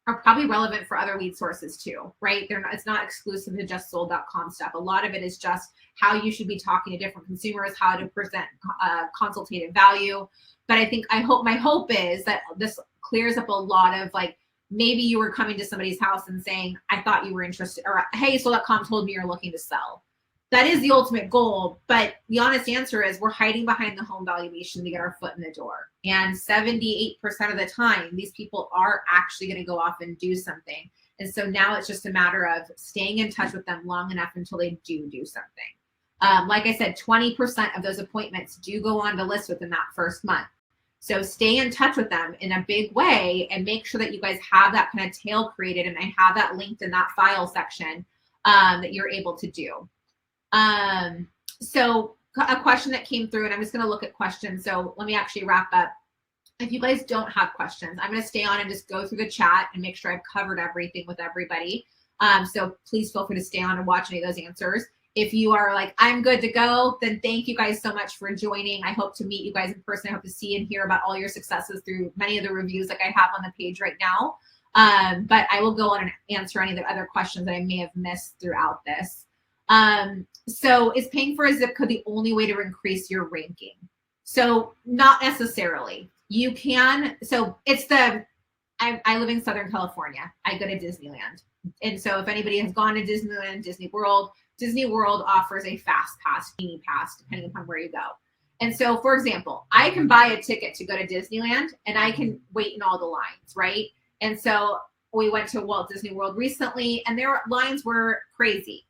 are probably relevant for other lead sources too, right? It's not exclusive to just sold.com stuff. A lot of it is just how you should be talking to different consumers, how to present consultative value. But my hope is that this clears up a lot of like, maybe you were coming to somebody's house and saying, I thought you were interested, or hey, sold.com told me you're looking to sell. That is the ultimate goal, but the honest answer is we're hiding behind the home valuation to get our foot in the door. And 78% of the time, these people are actually going to go off and do something. And so now it's just a matter of staying in touch with them long enough until they do something. Like I said, 20% of those appointments do go on to list within that first month. So stay in touch with them in a big way and make sure that you guys have that kind of tail created. And I have that linked in that file section that you're able to do. So a question that came through, and I'm just going to look at questions. So let me actually wrap up. If you guys don't have questions, I'm going to stay on and just go through the chat and make sure I've covered everything with everybody. So please feel free to stay on and watch any of those answers. If you are like, I'm good to go, then thank you guys so much for joining. I hope to meet you guys in person. I hope to see and hear about all your successes through many of the reviews like I have on the page right now. But I will go on and answer any of the other questions that I may have missed throughout this. So is paying for a zip code the only way to increase your ranking? So not necessarily. You can, so it's I live in Southern California. I go to Disneyland. And so if anybody has gone to Disneyland, Disney World offers a fast pass, genie pass, depending upon where you go. And so, for example, I can buy a ticket to go to Disneyland and I can wait in all the lines, right? And so we went to Walt Disney World recently and their lines were crazy.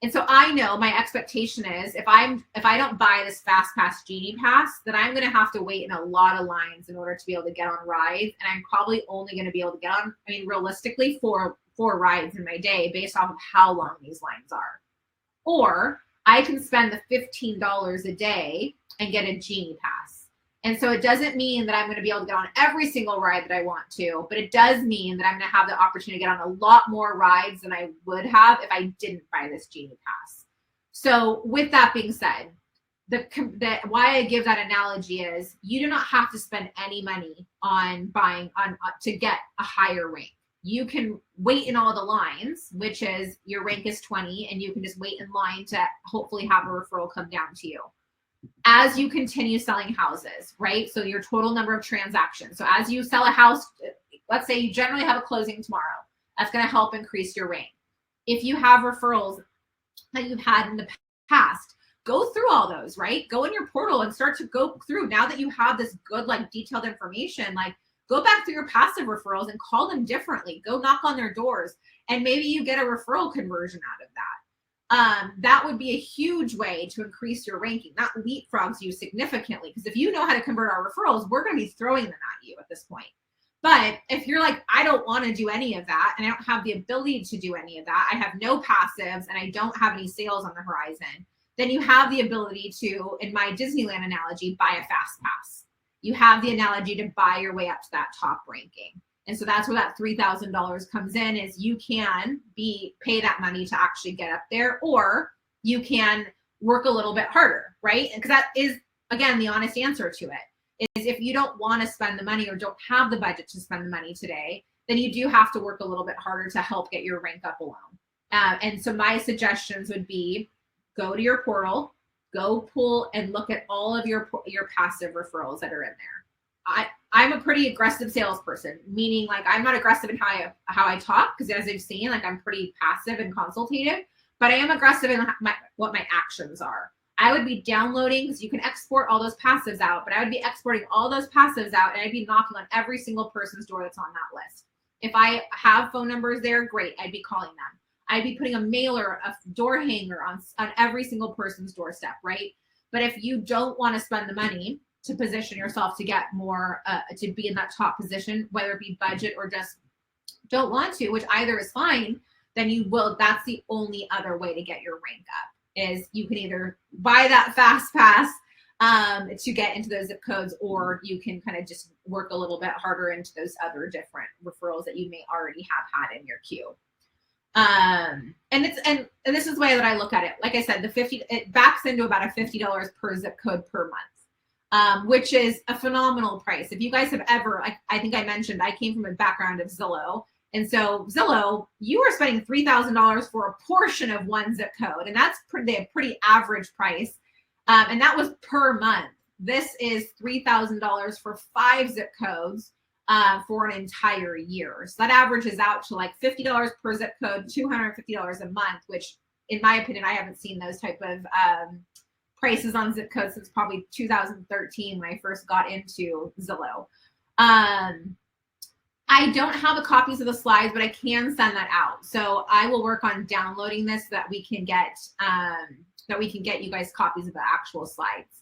And so I know my expectation is if I don't buy this fast pass genie pass, then I'm going to have to wait in a lot of lines in order to be able to get on rides. And I'm probably only going to be able to get on, I mean, realistically, four rides in my day based off of how long these lines are. Or I can spend the $15 a day and get a genie pass. And so it doesn't mean that I'm going to be able to get on every single ride that I want to, but it does mean that I'm going to have the opportunity to get on a lot more rides than I would have if I didn't buy this genie pass. So with that being said, why I give that analogy is you do not have to spend any money on buying to get a higher rank. you can wait in all the lines, which is your rank is 20, and you can just wait in line to hopefully have a referral come down to you. As you continue selling houses, right? So your total number of transactions. So as you sell a house, let's say you generally have a closing tomorrow, that's going to help increase your rank. If you have referrals that you've had in the past, go through all those, right? Go in your portal and start to go through. Now that you have this good, like detailed information, like go back through your passive referrals and call them differently. Go knock on their doors, and maybe you get a referral conversion out of that. That would be a huge way to increase your ranking. That leapfrogs you significantly, because if you know how to convert our referrals, we're going to be throwing them at you at this point. But if you're like, I don't want to do any of that, and I don't have the ability to do any of that, I have no passives, and I don't have any sales on the horizon, then you have the ability to, in my Disneyland analogy, buy a fast pass. You have the analogy to buy your way up to that top ranking. And so that's where that $3,000 comes in, is you can pay that money to actually get up there, or you can work a little bit harder, right? Because that is, again, the honest answer to it, is if you don't want to spend the money or don't have the budget to spend the money today, then you do have to work a little bit harder to help get your rank up alone. And so my suggestions would be, go to your portal, go pull and look at all of your passive referrals that are in there. I'm a pretty aggressive salesperson, meaning like I'm not aggressive in how I talk, because as you've seen, like I'm pretty passive and consultative, but I am aggressive in what my actions are. I would be downloading, because you can export all those passives out, but I would be exporting all those passives out, and I'd be knocking on every single person's door that's on that list. If I have phone numbers there, great, I'd be calling them. I'd be putting a mailer, a door hanger on every single person's doorstep, right? But if you don't want to spend the money to position yourself to get more, to be in that top position, whether it be budget or just don't want to, which either is fine, then you will, that's the only other way to get your rank up, is you can either buy that fast pass to get into those zip codes, or you can kind of just work a little bit harder into those other different referrals that you may already have had in your queue. And this is the way that I look at it. Like I said, it backs into about a $50 per zip code per month, which is a phenomenal price. If you guys have ever, I think I mentioned, I came from a background of Zillow. And so Zillow, you are spending $3,000 for a portion of one zip code, and that's a pretty average price. And that was per month. This is $3,000 for 5 zip codes for an entire year. So that averages out to like $50 per zip code, $250 a month, which in my opinion, I haven't seen those type of prices on zip codes since probably 2013 when I first got into Zillow. I don't have the copies of the slides, but I can send that out. So I will work on downloading this so that we can get you guys copies of the actual slides.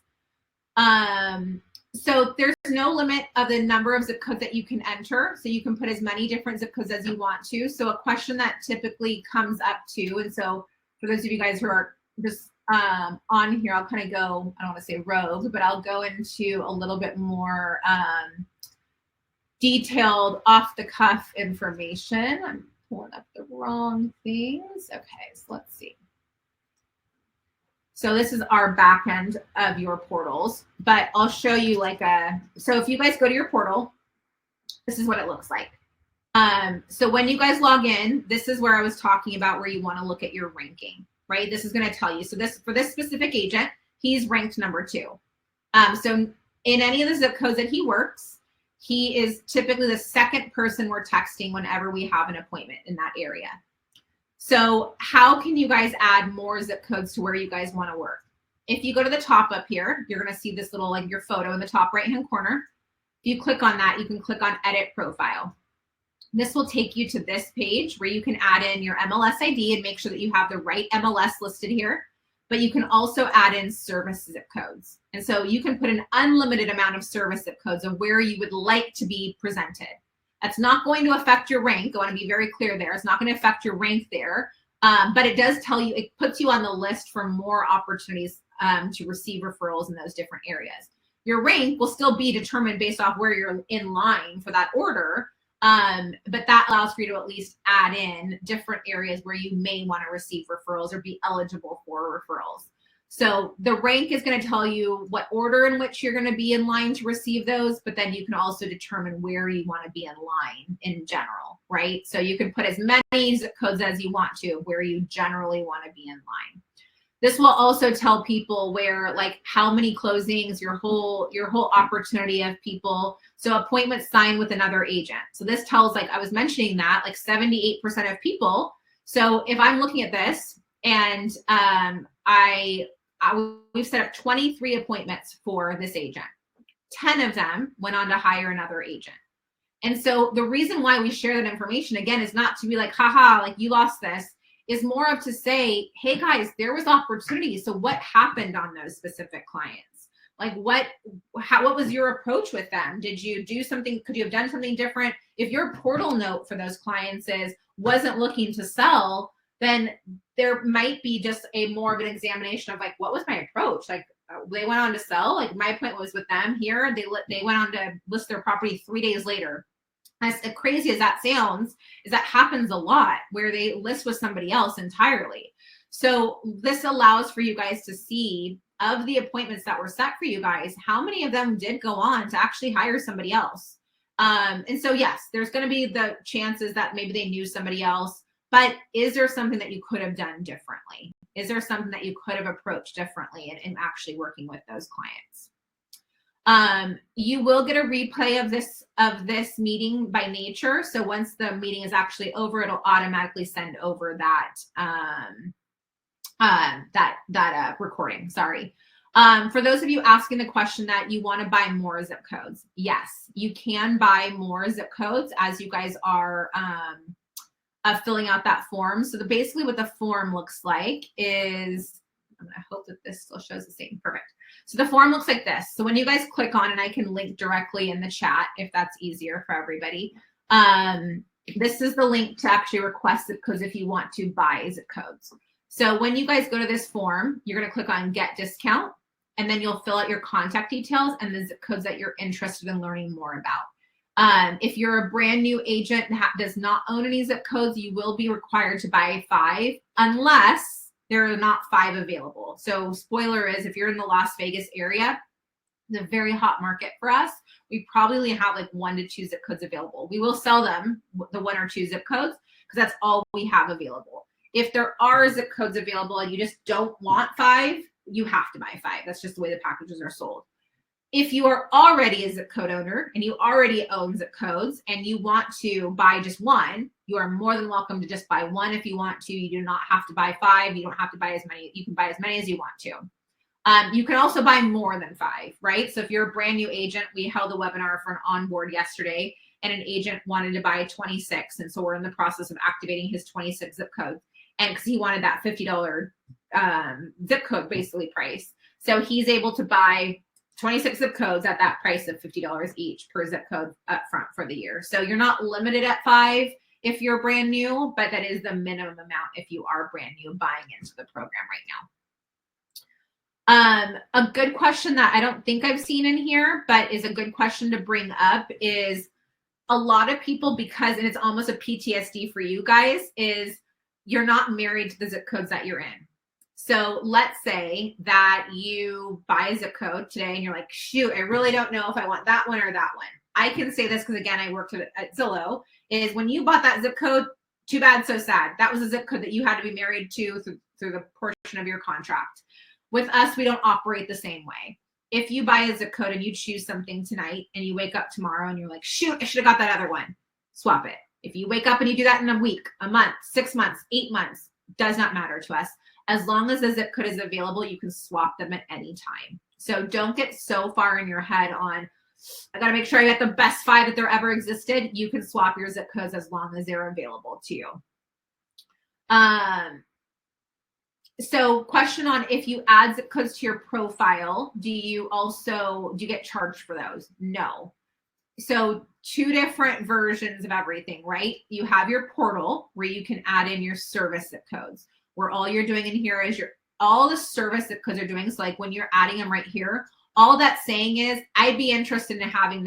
So there's no limit of the number of zip codes that you can enter. So you can put as many different zip codes as you want to. So a question that typically comes up too, and so for those of you guys who are just on here, I'll kind of go, I don't want to say rogue, but I'll go into a little bit more detailed off the cuff information. I'm pulling up the wrong things. Okay, so let's see. So this is our back end of your portals, but I'll show you so if you guys go to your portal, this is what it looks like. So when you guys log in, this is where I was talking about where you want to look at your ranking, right? This is going to tell you. So for this specific agent, he's ranked number 2. So in any of the zip codes that he works, he is typically the second person we're texting whenever we have an appointment in that area. So how can you guys add more zip codes to where you guys want to work? If you go to the top up here, you're going to see this little, like your photo in the top right-hand corner. If you click on that, you can click on Edit Profile. This will take you to this page where you can add in your MLS ID and make sure that you have the right MLS listed here. But you can also add in service zip codes. And so you can put an unlimited amount of service zip codes of where you would like to be presented. That's not going to affect your rank. I want to be very clear there. It's not going to affect your rank there. But it does tell you, it puts you on the list for more opportunities to receive referrals in those different areas. Your rank will still be determined based off where you're in line for that order. But that allows for you to at least add in different areas where you may want to receive referrals or be eligible for referrals. So the rank is going to tell you what order in which you're going to be in line to receive those, but then you can also determine where you want to be in line in general, right? So you can put as many zip codes as you want to where you generally want to be in line. This will also tell people where, like, how many closings, your whole opportunity of people. So appointments signed with another agent. So this tells, like I was mentioning that, like 78% of people. So if I'm looking at this and we've set up 23 appointments for this agent. 10 of them went on to hire another agent. And so the reason why we share that information, again, is not to be like, haha, like you lost this, is more of to say, hey guys, there was opportunity. So what happened on those specific clients? Like what was your approach with them? Did you do something? Could you have done something different? If your portal note for those clients is wasn't looking to sell, then there might be just a more of an examination of like, what was my approach? Like they went on to sell, like my appointment was with them here. They went on to list their property 3 days later. As crazy as that sounds, is that happens a lot where they list with somebody else entirely. So this allows for you guys to see of the appointments that were set for you guys, how many of them did go on to actually hire somebody else. And so, yes, there's going to be the chances that maybe they knew somebody else. But is there something that you could have done differently? Is there something that you could have approached differently in actually working with those clients? You will get a replay of this meeting by nature. So once the meeting is actually over, it'll automatically send over that recording. Sorry. For those of you asking the question that you want to buy more zip codes, yes, you can buy more zip codes as you guys are filling out that form. So basically what the form looks like is, I'm going to hope that this still shows the same. Perfect. So the form looks like this. So when you guys click on, and I can link directly in the chat if that's easier for everybody. This is the link to actually request zip codes if you want to buy zip codes. So when you guys go to this form, you're going to click on get discount, and then you'll fill out your contact details and the zip codes that you're interested in learning more about. If you're a brand new agent that does not own any zip codes, you will be required to buy 5 unless there are not 5 available. So spoiler is, if you're in the Las Vegas area, it's a very hot market for us. We probably have like 1 to 2 zip codes available. We will sell them, the 1 or 2 zip codes, because that's all we have available. If there are zip codes available and you just don't want 5, you have to buy 5. That's just the way the packages are sold. If you are already a zip code owner and you already own zip codes and you want to buy just 1, you are more than welcome to just buy 1 if you want to. You do not have to buy 5. You don't have to buy as many. You can buy as many as you want to. You can also buy more than 5, right? So if you're a brand new agent, we held a webinar for an onboard yesterday, and an agent wanted to buy 26. And so we're in the process of activating his 26 zip codes. And because he wanted that $50 zip code basically price. So he's able to buy 26 zip codes at that price of $50 each per zip code up front for the year. So you're not limited at 5 if you're brand new, but that is the minimum amount if you are brand new buying into the program right now. A good question that I don't think I've seen in here, but is a good question to bring up is a lot of people, because, and it's almost a PTSD for you guys, is you're not married to the zip codes that you're in. So let's say that you buy a zip code today and you're like, shoot, I really don't know if I want that one or that one. I can say this because, again, I worked at Zillow, is when you bought that zip code, too bad, so sad. That was a zip code that you had to be married to through the portion of your contract. With us, we don't operate the same way. If you buy a zip code and you choose something tonight and you wake up tomorrow and you're like, shoot, I should have got that other one, swap it. If you wake up and you do that in a week, a month, 6 months, 8 months, does not matter to us. As long as the zip code is available, you can swap them at any time. So don't get so far in your head on, I got to make sure I get the best 5 that there ever existed. You can swap your zip codes as long as they're available to you. So question on, if you add zip codes to your profile, do you get charged for those? No. So 2 different versions of everything, right? You have your portal where you can add in your service zip codes, where all you're doing in here is all the service zip codes are doing. So like when you're adding them right here, all that's saying is, I'd be interested in having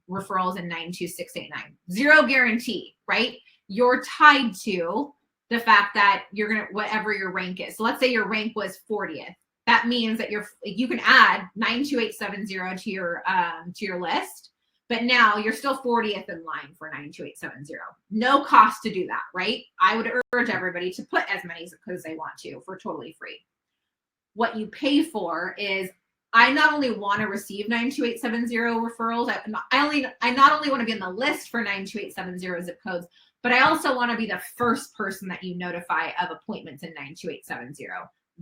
referrals in 92689. 0 guarantee, right? You're tied to the fact that you're going to, whatever your rank is. So let's say your rank was 40th. that means that you can add 92870 to your list, but now you're still 40th in line for 92870. No cost to do that, right? I would urge everybody to put as many zip codes as they want to for totally free. What you pay for is, I not only want to receive 92870 referrals, I not only want to be on the list for 92870 zip codes, but I also want to be the first person that you notify of appointments in 92870.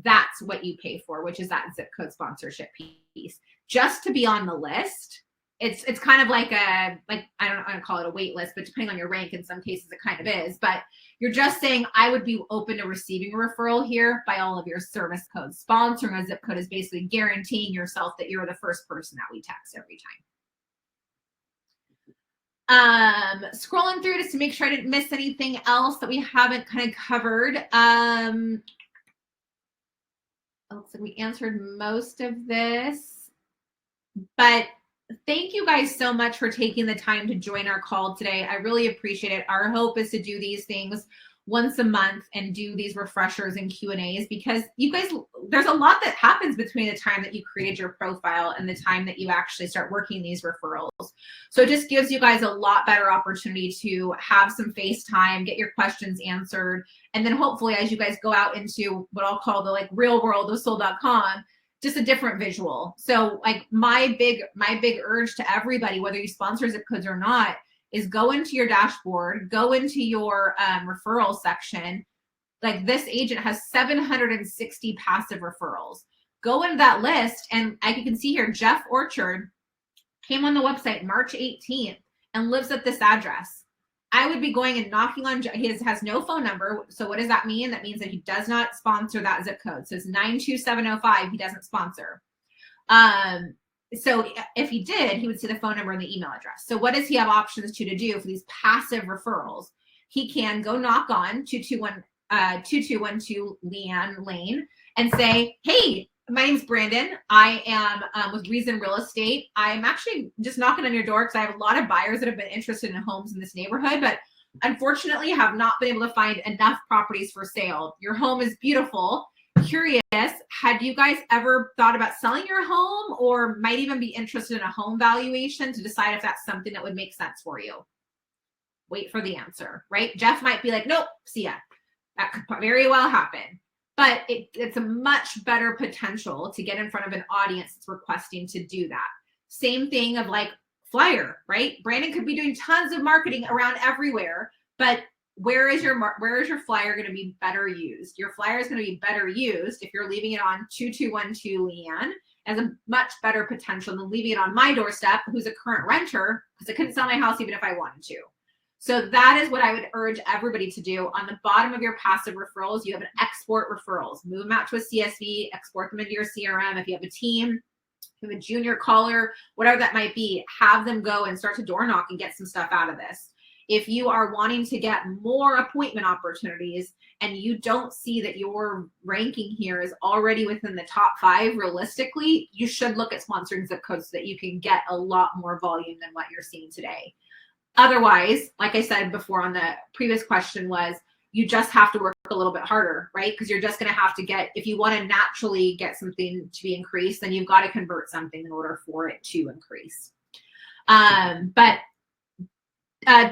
That's what you pay for, which is that zip code sponsorship piece. Just to be on the list, it's kind of like I don't call it a wait list, but depending on your rank, in some cases it kind of is. But you're just saying, I would be open to receiving a referral here by all of your service codes. Sponsoring a zip code is basically guaranteeing yourself that you're the first person that we text every time. Scrolling through just to make sure I didn't miss anything else that we haven't kind of covered. Looks like we answered most of this, but thank you guys so much for taking the time to join our call today. I really appreciate it. Our hope is to do these things once a month and do these refreshers and Q&As, because you guys, there's a lot that happens between the time that you created your profile and the time that you actually start working these referrals. So it just gives you guys a lot better opportunity to have some face time, get your questions answered, and then hopefully as you guys go out into what I'll call the like real world of soul.com, just a different visual. So like my big urge to everybody, whether you sponsor zip codes or not, is go into your dashboard, go into your referral section. Like this agent has 760 passive referrals. Go into that list, and as you can see here, Jeff Orchard came on the website March 18th and lives at this address. I would be going and knocking on, he has no phone number. So what does that mean? That means that he does not sponsor that zip code. So it's 92705, he doesn't sponsor. So if he did, he would see the phone number and the email address. So what does he have options to do for these passive referrals? He can go knock on 2212 Leanne Lane and say, hey, my name's Brandon. I am with Reason Real Estate. I'm actually just knocking on your door because I have a lot of buyers that have been interested in homes in this neighborhood, but unfortunately have not been able to find enough properties for sale. Your home is beautiful. Curious, had you guys ever thought about selling your home, or might even be interested in a home valuation to decide if that's something that would make sense for you? Wait for the answer, right? Jeff might be like, nope, see ya. That could very well happen. But it's a much better potential to get in front of an audience that's requesting to do that. Same thing of like flyer, right? Brandon could be doing tons of marketing around everywhere, but where is your flyer going to be better used? Your flyer is going to be better used if you're leaving it on 2212 Leanne, as a much better potential than leaving it on my doorstep, who's a current renter, because I couldn't sell my house even if I wanted to. So that is what I would urge everybody to do. On the bottom of your passive referrals, you have an export referrals. Move them out to a CSV, export them into your CRM. If you have a team, if you have a junior caller, whatever that might be, have them go and start to door knock and get some stuff out of this. If you are wanting to get more appointment opportunities and you don't see that your ranking here is already within the top 5 realistically, you should look at sponsoring zip codes so that you can get a lot more volume than what you're seeing today. Otherwise, like I said before on the previous question, was you just have to work a little bit harder, right? Because you're just going to have to get, if you want to naturally get something to be increased, then you've got to convert something in order for it to increase. But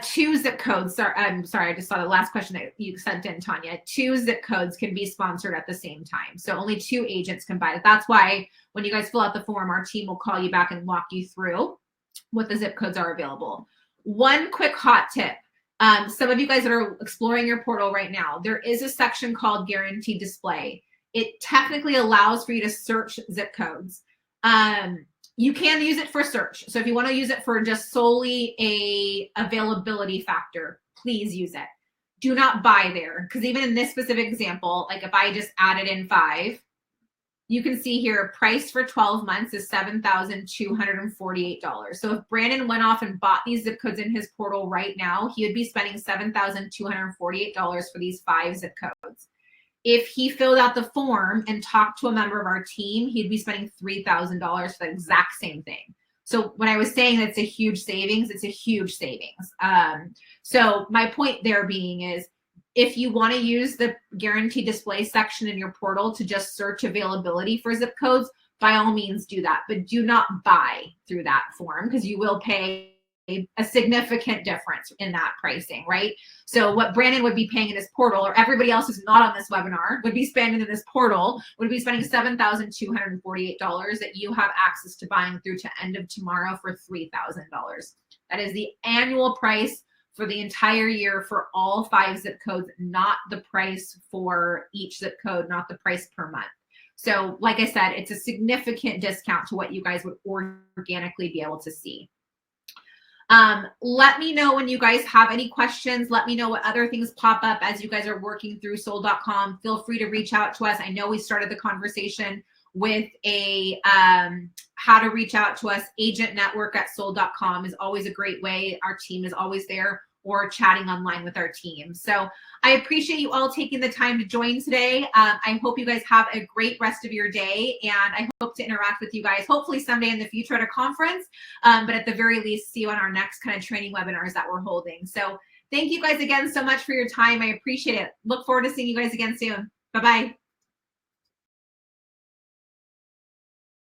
2 zip codes, I'm sorry, I just saw the last question that you sent in, Tanya. 2 zip codes can be sponsored at the same time. So only 2 agents can buy it. That's why when you guys fill out the form, our team will call you back and walk you through what the zip codes are available. One quick hot tip. Some of you guys that are exploring your portal right now, there is a section called Guaranteed Display. It technically allows for you to search zip codes. You can use it for search. So if you want to use it for just solely a availability factor, please use it. Do not buy there, because even in this specific example, like if I just added in 5, you can see here price for 12 months is $7,248. So if Brandon went off and bought these zip codes in his portal right now, he would be spending $7,248 for these 5 zip codes. If he filled out the form and talked to a member of our team, he'd be spending $3,000 for the exact same thing. So when I was saying that's a huge savings, it's a huge savings. So my point there being is, If you want to use the guaranteed display section in your portal to just search availability for zip codes, by all means do that, but do not buy through that form because you will pay a significant difference in that pricing, right? So what Brandon would be paying in his portal, or everybody else who's not on this webinar would be spending in this portal, would be spending $7,248 that you have access to buying through to end of tomorrow for $3,000. That is the annual price for the entire year for all 5 zip codes, not the price for each zip code, not the price per month. So like I said, it's a significant discount to what you guys would organically be able to see. Let me know when you guys have any questions. Let me know what other things pop up as you guys are working through sold.com. Feel free to reach out to us. I know we started the conversation with a how to reach out to us. Agent network at sold.com is always a great way. Our team is always there, or chatting online with our team. So I appreciate you all taking the time to join today. I hope you guys have a great rest of your day, and I hope to interact with you guys hopefully someday in the future at a conference, but at the very least, see you on our next kind of training webinars that we're holding. So thank you guys again so much for your time. I appreciate it. Look forward to seeing you guys again soon. Bye-bye.